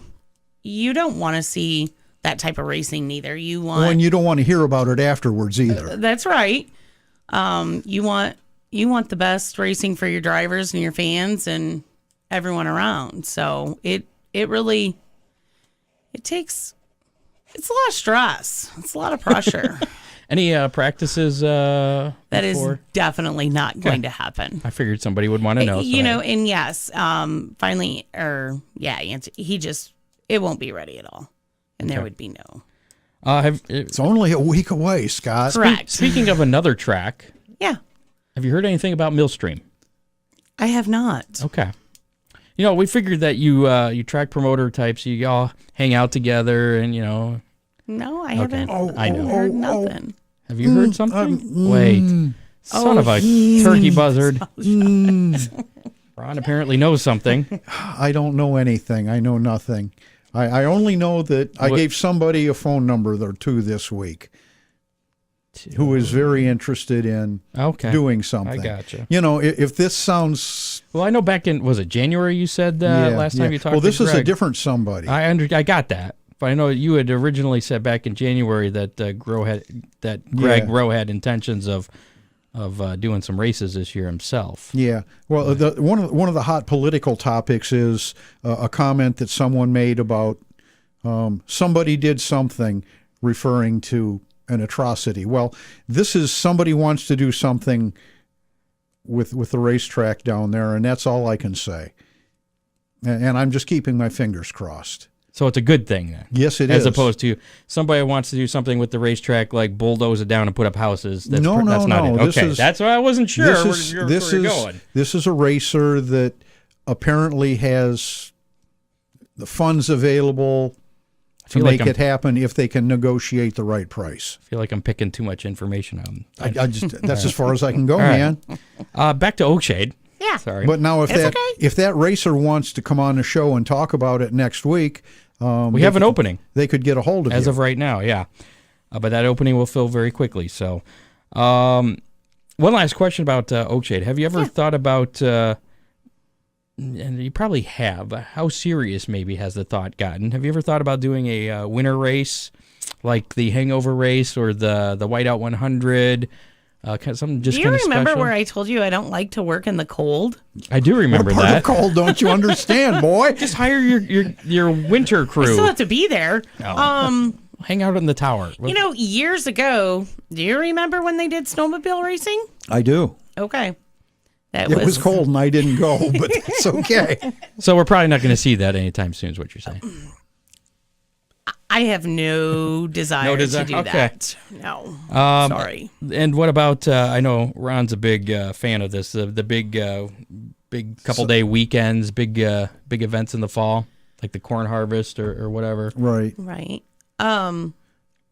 you don't want to see that type of racing. Neither you want. And you don't want to hear about it afterwards either. That's right. You want the best racing for your drivers and your fans and everyone around. So it's a lot of stress. It's a lot of pressure. Any practices? That is definitely not going to happen. I figured somebody would want to know. And yes, finally, it won't be ready at all. And there would be no. It's only a week away, Scott. Correct. Speaking of another track. Yeah. Have you heard anything about Millstream? I have not. Okay. We figured that you track promoter types, you all hang out together, and No, I haven't. I know. Heard nothing. Have you heard something? Wait, son of a turkey buzzard. Ron apparently knows something. I don't know anything. I know nothing. I only know that I gave somebody a phone number or two this week who is very interested in doing something. I gotcha. If this sounds... Well, I know back in, was it January you said last time you talked to Greg? Well, this is a different somebody. I got that. But I know you had originally said back in January that Greg Rowe had intentions of doing some races this year himself. Yeah. Well, one of the hot political topics is a comment that someone made about somebody did something referring to an atrocity. Well, this is somebody wants to do something with the racetrack down there, and that's all I can say. And I'm just keeping my fingers crossed. So it's a good thing then. Yes, it As is. opposed to somebody wants to do something with the racetrack, like bulldoze it down and put up houses. That's No, that's not no. it. Okay, that's why I wasn't sure This where you're going. This is a racer that apparently has the funds available to feel like make it happen if they can negotiate the right price. I feel like I'm picking too much information on. I just that's as far as I can go, right. man. Back to Oakshade. Yeah. Sorry. But now, It's okay. if that racer wants to come on the show and talk about it next week, we have an opening They could get a hold of as you. of right now, yeah. But that opening will fill very quickly. So, one last question about Oakshade. Have you ever thought about, and you probably have, how serious maybe has the thought gotten? Have you ever thought about doing a winter race, like the Hangover race or the Whiteout 100? Something just Do kind you of remember special? where I told you I don't like to work in the cold? I do remember What part that. of cold don't you understand, boy? Just hire your winter I crew. still have to be there. Hang out in the tower. You know, years ago, do you remember when they did snowmobile racing? I do. Okay. It was cold and I didn't go, but that's okay. So we're probably not going to see that anytime soon, is what you're saying. I have no desire to do Okay. that. No. Sorry. And what about? I know Ron's a big fan of this. The big couple day weekends, big events in the fall, like the corn harvest or whatever. Right. Right.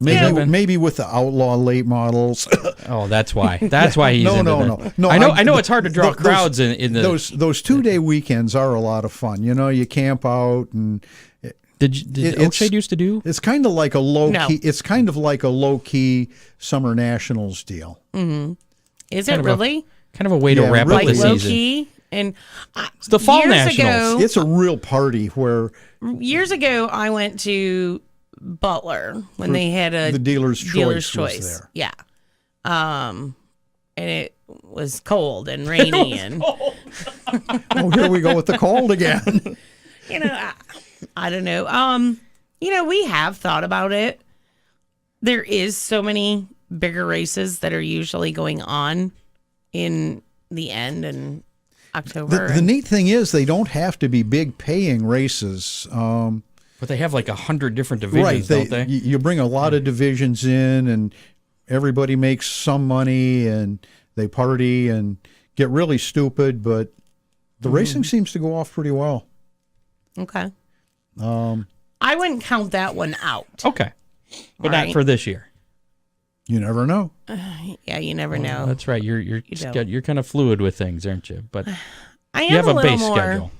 Maybe with the outlaw late models. Oh, that's why. That's why he's into that. No. I know it's hard to draw those- crowds in the. Those 2-day weekends are a lot of fun. You know, you camp out and Did it's- Oakshade used to do? it's kind of like a low No. key. It's kind of like a low key summer nationals deal. Is Kind it of really? Kind of a way to Yeah, wrap really. up Like the low season. key? And It's the fall years nationals. It's a real party where years ago, I went to Butler when they had a the dealer's dealer's choice choice. was there. Yeah. And it was cold and rainy and Oh, here we go with the cold again. you know, I don't know. We have thought about it. There is so many bigger races that are usually going on in the end and October. The neat thing is they don't have to be big paying races. But they have like 100 different divisions, don't they? You bring a lot of divisions in, and everybody makes some money, and they party and get really stupid. But the racing seems to go off pretty well. Okay. I wouldn't count that one out. Okay. But not Right. for this year. You never know. Yeah, you never know. That's right. You're don't. kind of fluid with things, aren't you? But I am you have a little base more, schedule.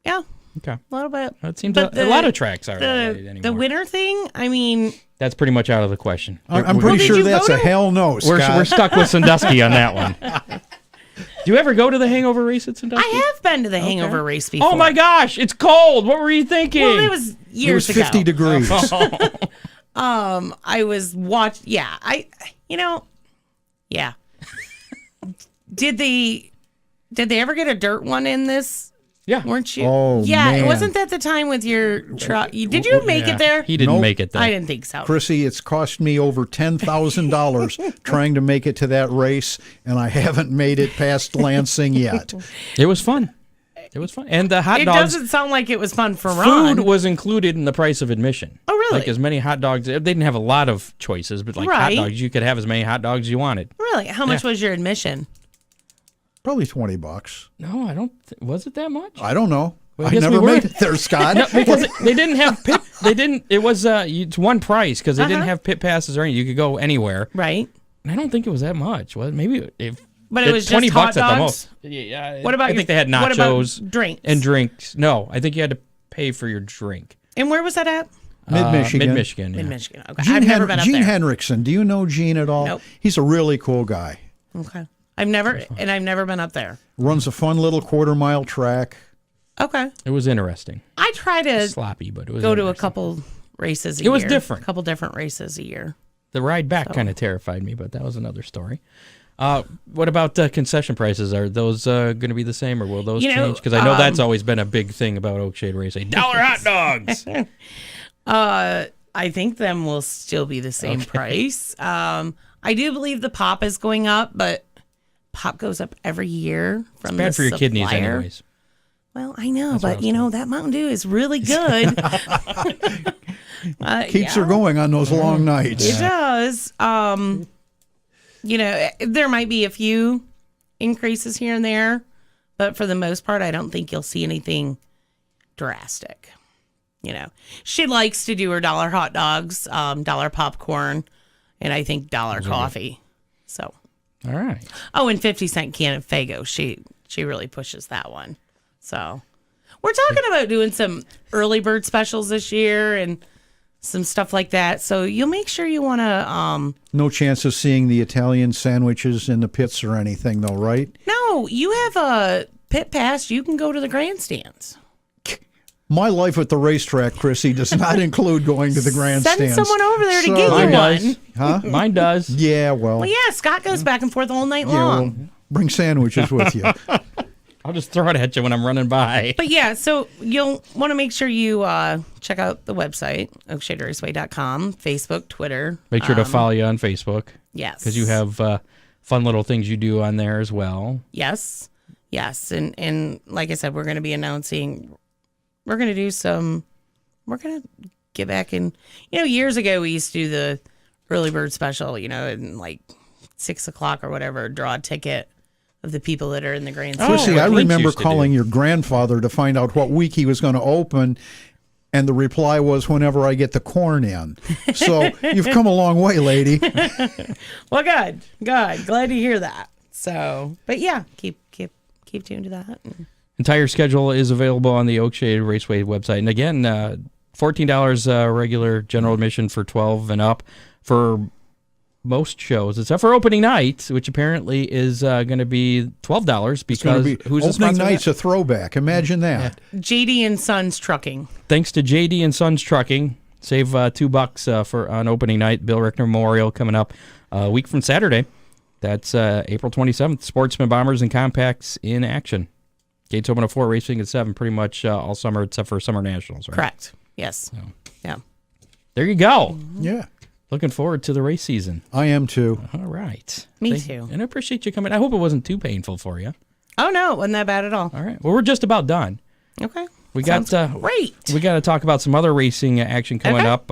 Yeah, Okay. a little bit. It seems But a lot of tracks are that way The anymore. winter thing, I mean, That's pretty much out of the question. I'm We're- pretty did sure you that's go a to- hell no, We're Scott. stuck with Sandusky on that one. Do you ever go to the Hangover race at Sandusky? I have been to the Hangover race before. Oh my gosh, it's cold. What were you thinking? Well, it was It years was 50 ago. degrees. I was yeah. Yeah. Did they ever get a dirt one in this? Yeah. Weren't you? Oh, yeah. man. Wasn't that the time with your truck? Did you make Yeah, it there? He didn't Nope. make it there. I didn't think so. Chrissy, it's cost me over $10,000 trying to make it to that race, and I haven't made it past Lansing yet. It was fun. It was fun. And the hot It dogs. doesn't sound like it was fun for Ron. Food was included in the price of admission. Oh, really? Like as many hot dogs. They didn't have a lot of choices, but like Right. hot dogs, you could have as many hot dogs as you wanted. Really? How much was your admission? Probably $20. No, I don't. Was it that much? I don't know. Well, I I guess never we made were. it there, Scott. No, because they didn't have pit. They didn't. It was it's one price because they didn't Uh-huh. have pit passes or anything. You could go anywhere. Right. And I don't think it was that much. Was it? Maybe if. But it was just $20 hot at the dogs? most. Yeah. What about I think they had what about nachos drinks? and drinks. No, I think you had to pay for your drink. And where was that at? Mid-Michigan. Mid-Michigan. Yeah. In Michigan. Okay. Gene, I've never been up Gene there. Henriksen. Do you know Gene at all? Nope. He's a really cool guy. Okay. I've never been up there. Runs a fun little quarter-mile track. Okay. It was interesting. I try to Sloppy, but it was. go to a interesting. couple races a year. It was different. A couple different races a year. The ride back kind of terrified me, but that was another story. What about concession prices? Are those going to be the same, or will those You know, change? Because I know that's always been a big thing about Oakshade Raceway. $1 hot dogs. I think them will still be the same price. I do believe the pop is going up, but pop goes up every year from Bad the for your kidneys, supplier. anyways. Well, I know, but that Mountain Dew is really good. Keeps her going on those long nights. It does. There might be a few increases here and there, but for the most part, I don't think you'll see anything drastic. She likes to do her $1 hot dogs, $1 popcorn, and I think $1 coffee. So, all right. Oh, and 50-cent can of Faygo. She really pushes that one. So, we're talking about doing some early bird specials this year and some stuff like that. So you'll make sure you want to. No chance of seeing the Italian sandwiches in the pits or anything, though, right? No, you have a pit pass. You can go to the grandstands. My life at the racetrack, Chrissy, does not include going to the grandstands. Send someone over there to get you Mine does. one. Huh? Mine does. Yeah, well. Well, yeah, Scott goes back and forth all night long. Well, bring sandwiches with you. I'll just throw it at you when I'm running by. But yeah, so you'll want to make sure you check out the website, oakshaderaceway.com, Facebook, Twitter. Make sure to follow you on Facebook. Yes. Because you have fun little things you do on there as well. Yes. And like I said, we're going to be announcing, we're going to get back in, years ago we used to do the early bird special, and like 6 o'clock or whatever, draw a ticket of the people that are in the grandstand. Chrissy, I remember calling your grandfather to find out what week he was going to open, and the reply was, whenever I get the corn in. So you've come a long way, lady. Well, good. Glad to hear that. So, but yeah, keep tuned to that. Entire schedule is available on the Oakshade Raceway website. And again, $14 regular general admission for 12 and up for most shows, except for opening night, which apparently is going to be $12 because who's opening night's a throwback. Imagine that. Yeah. JD and Sons Trucking. Thanks to JD and Sons Trucking, save $2 for on opening night. Bill Rickner Memorial coming up a week from Saturday. That's April 27th. Sportsman Bombers and Compacts in action. Gates open at 4, racing at 7, pretty much all summer except for Summer Nationals, right? Correct. Yes. So. Yeah. There you go. Yeah. Looking forward to the race season. I am too. All right. Me too. And I appreciate you coming. I hope it wasn't too painful for you. Oh, no. It wasn't that bad at all. All right. Well, we're just about done. Okay. We Sounds got great. We got to talk about some other racing action coming up.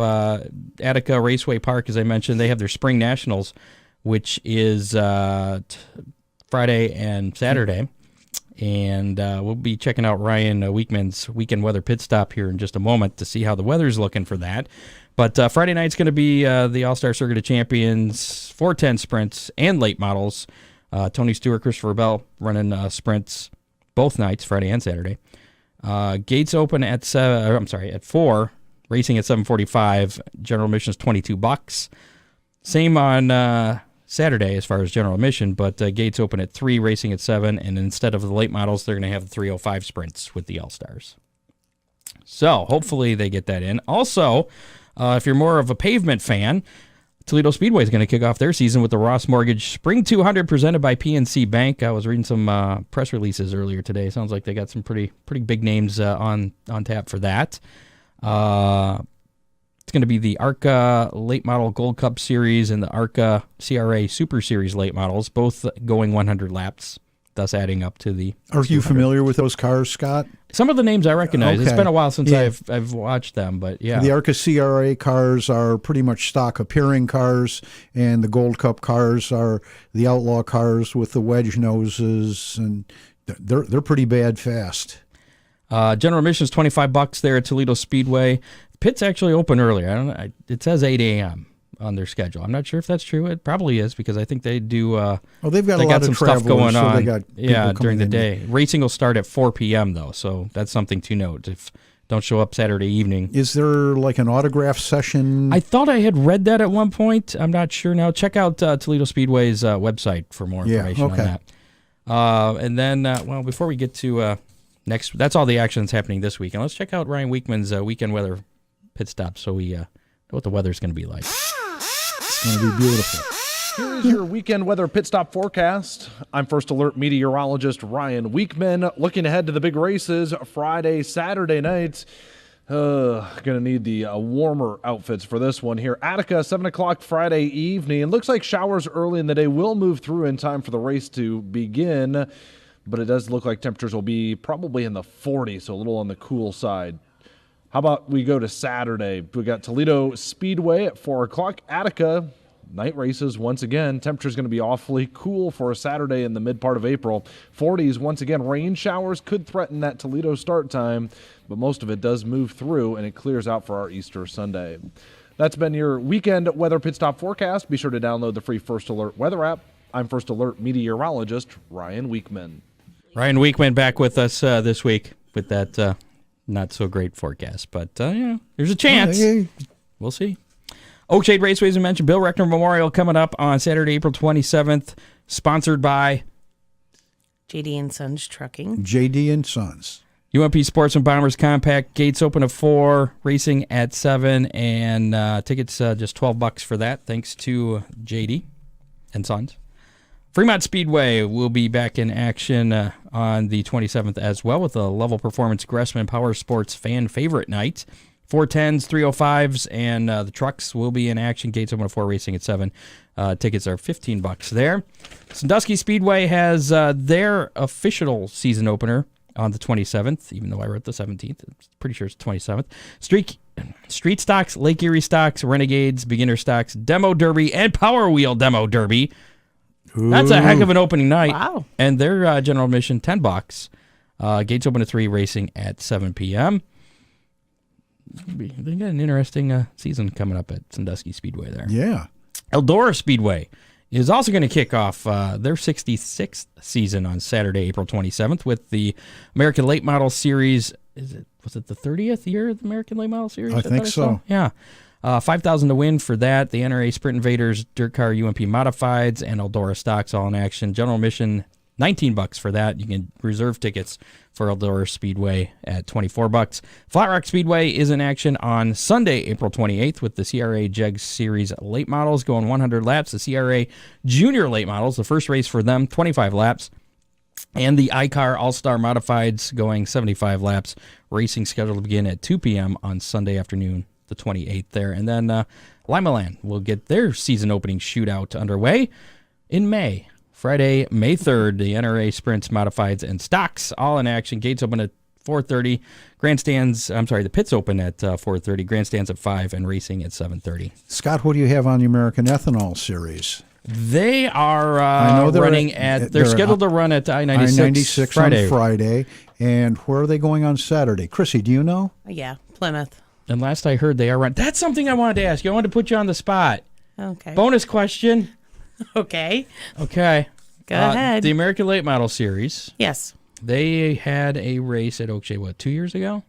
Attica Raceway Park, as I mentioned, they have their Spring Nationals, which is Friday and Saturday. And we'll be checking out Ryan Weekman's weekend weather pit stop here in just a moment to see how the weather's looking for that. But Friday night's going to be the All-Star Circuit of Champions 410 sprints and late models. Tony Stewart, Christopher Bell running sprints both nights, Friday and Saturday. Gates open at 4, racing at 7:45. General admission is $22. Same on Saturday as far as general admission, but gates open at 3, racing at 7, and instead of the late models, they're going to have the 305 sprints with the All-Stars. So hopefully they get that in. Also, if you're more of a pavement fan, Toledo Speedway is going to kick off their season with the Ross Mortgage Spring 200 presented by PNC Bank. I was reading some press releases earlier today. Sounds like they got some pretty big names on tap for that. It's going to be the ARCA Late Model Gold Cup Series and the ARCA CRA Super Series Late Models, both going 100 laps, thus adding up to the... Are you familiar with those cars, Scott? Some of the names I recognize. Okay. It's been a while since Yeah. I've watched them, but yeah. The ARCA CRA cars are pretty much stock appearing cars, and the Gold Cup cars are the outlaw cars with the wedge noses, and they're pretty bad fast. General admission is $25 there at Toledo Speedway. Pits actually open earlier. I don't know. It says 8 a.m. on their schedule. I'm not sure if that's true. It probably is because I think they do. They've got they a lot some of stuff going so on. they got during the in. day. Racing will start at 4 p.m. though, so that's something to note. If don't show up Saturday evening. Is there like an autograph session? I thought I had read that at one point. I'm not sure now. Check out Toledo Speedway's website for more information on that. And then, before we get to next, that's all the action that's happening this weekend. Let's check out Ryan Weekman's weekend weather pit stop so we know what the weather's going to be like. It's going to be beautiful. Here is your weekend weather pit stop forecast. I'm First Alert meteorologist Ryan Weekman. Looking ahead to the big races Friday, Saturday nights. Going to need the warmer outfits for this one here. Attica, 7 o'clock Friday evening. It looks like showers early in the day will move through in time for the race to begin. but it does look like temperatures will be probably in the 40s, so a little on the cool side. How about we go to Saturday? We got Toledo Speedway at 4 o'clock. Attica, night races once again. Temperature's going to be awfully cool for a Saturday in the mid part of April. 40s once again. Rain showers could threaten that Toledo start time, but most of it does move through, and it clears out for our Easter Sunday. That's been your weekend weather pit stop forecast. Be sure to download the free First Alert weather app. I'm First Alert meteorologist Ryan Weekman. Ryan Weekman back with us this week with that not so great forecast, but there's a chance. We'll see. Oakshade Raceway, as I mentioned, Bill Reckner Memorial coming up on Saturday, April 27th, sponsored by JD and Sons Trucking. JD and Sons. UMP Sportsman Bombers Compact. Gates open at 4, racing at 7, and tickets just $12 for that, thanks to JD and Sons. Fremont Speedway will be back in action on the 27th as well with a Level Performance Gressman Power Sports fan favorite night. 410s, 305s, and the trucks will be in action. Gates open at 4, racing at 7. Tickets are $15 there. Sandusky Speedway has their official season opener on the 27th, even though I wrote the 17th. I'm pretty sure it's the 27th. Street Stocks, Lake Erie Stocks, Renegades, Beginner Stocks, Demo Derby, and Power Wheel Demo Derby. Ooh. That's a heck of an opening night. Wow. And their general admission, $10. Gates open at 3, racing at 7 p.m. They got an interesting season coming up at Sandusky Speedway there. Yeah. Eldora Speedway is also going to kick off their 66th season on Saturday, April 27th with the American Late Model Series. Was it the 30th year of the American Late Model Series? I think so. Yeah. $5,000 to win for that. The NRA Sprint Invaders, Dirt Car UMP Modifieds, and Eldora Stocks all in action. General admission, $19 for that. You can reserve tickets for Eldora Speedway at $24. Flat Rock Speedway is in action on Sunday, April 28th with the CRA JEGS Series late models going 100 laps. The CRA Junior late models, the first race for them, 25 laps. And the iCar All-Star Modifieds going 75 laps. Racing scheduled to begin at 2 p.m. on Sunday afternoon, the 28th there. And then Limaland will get their season opening shootout underway in May. Friday, May 3rd, the NRA Sprints, Modifieds, and Stocks all in action. Gates open at 4:30. The pits open at 4:30. Grandstands at 5 and racing at 7:30. Scott, what do you have on the American Ethanol Series? They are they're scheduled to run at I-96 on Friday. And where are they going on Saturday? Chrissy, do you know? Yeah, Plymouth. And last I heard, they are run. That's something I wanted to ask you. I wanted to put you on the spot. Okay. Bonus question. Okay. Go ahead. The American Late Model Series. Yes. They had a race at Oakshade, 2 years ago?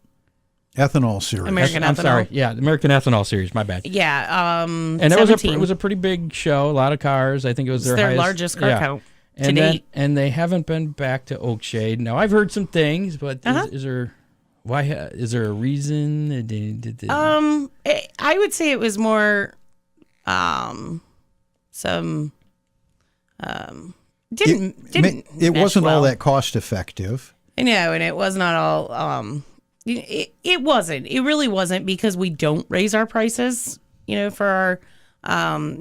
Ethanol Series. American I'm Ethanol. sorry. Yeah, the American Ethanol Series. My bad. Yeah. And 17. it was a pretty big show. A lot of cars. I think it was It's their highest, largest car count to date. And they haven't been back to Oakshade. Now I've heard some things, but is there a reason? I would say it was more it wasn't all that cost effective. I know, and it was not all. It wasn't. It really wasn't, because we don't raise our prices. For our.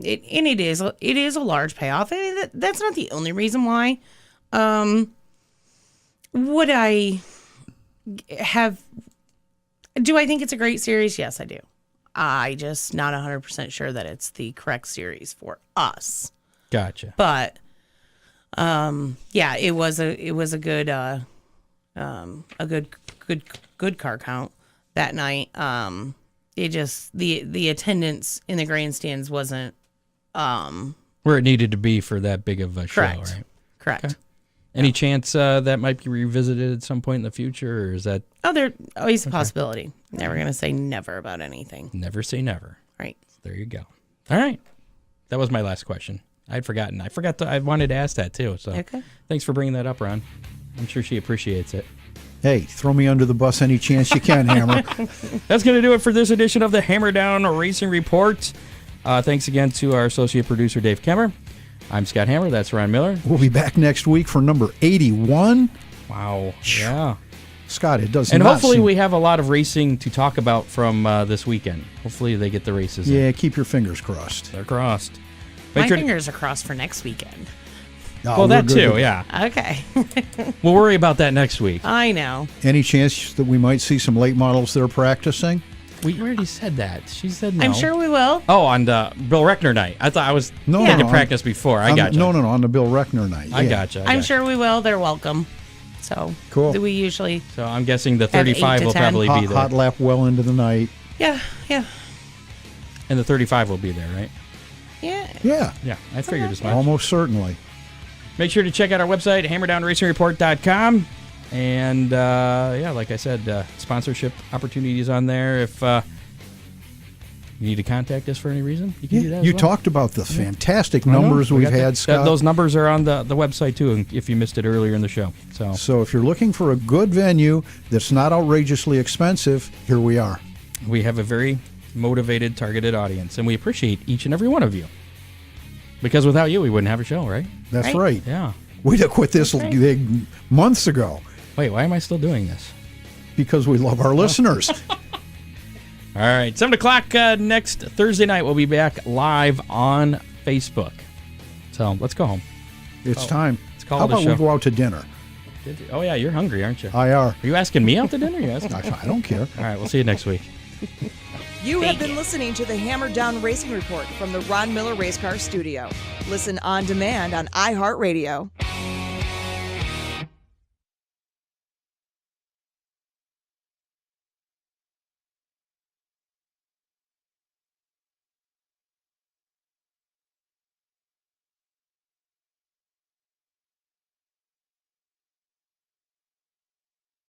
It is a large payoff. And that's not the only reason why. Would I have? Do I think it's a great series? Yes, I do. I just not 100% sure that it's the correct series for us. Gotcha. But yeah, it was a good good car count that night. It just the attendance in the grandstands wasn't where it needed to be for that big of a show, right? Correct. Okay. Any chance that might be revisited at some point in the future, or is that? Oh, there's always a possibility. Never gonna say never about anything. Never say never. Right. There you go. All right. That was my last question. I'd forgotten. I wanted to ask that too. So Thanks for bringing that up, Ron. I'm sure she appreciates it. Hey, throw me under the bus any chance you can, Hammer. That's going to do it for this edition of the Hammer Down Racing Report. Thanks again to our associate producer, Dave Kemmer. I'm Scott Hammer. That's Ron Miller. We'll be back next week for number 81. Wow. Yeah. Scott, it does and not hopefully seem... we have a lot of racing to talk about from this weekend. Hopefully they get the races in. Yeah, keep your fingers crossed. They're crossed. My fingers are crossed for next weekend. No, Well, we're that good too, with yeah. Okay. We'll worry about that next week. I know. Any chance that we might see some late models there practicing? We already said that. She said no. I'm sure we will. Oh, on the Bill Reckner night. I thought I was No, thinking no, practice before. I got you. No, on the Bill Reckner night. I yeah. got you. I'm sure we will. They're welcome. So Cool. we usually, So I'm guessing the Have 8 35 to will 10. probably be Hot, there. hot lap well into the night. yeah. And the 35 will be there, right? Yeah, Yeah, I figured as much. almost certainly. Make sure to check out our website, hammerdownracingreport.com. And, like I said, sponsorship opportunities on there. If you need to contact us for any reason, you can do that as You well. talked about the fantastic I know. numbers We we've got that. had, Scott. Those numbers are on the website, too, if you missed it earlier in the show. So if you're looking for a good venue that's not outrageously expensive, here we are. We have a very motivated, targeted audience, and we appreciate each and every one of you. Because without you, we wouldn't have a show, right? That's Right. right. Yeah. We'd have quit this right. gig months ago Wait, why am I still doing this? because we love our listeners. All right, 7 o'clock next Thursday night. We'll be back live on Facebook. So let's go home. It's time. Let's call How it a about show. we go out to dinner? Oh, yeah, you're hungry, aren't you? I are. Are you asking me out to dinner? Yes. I don't care. All right, we'll see you next week. You have been listening to the Hammer Down Racing Report from the Ron Miller Race Car Studio. Listen on demand on iHeartRadio.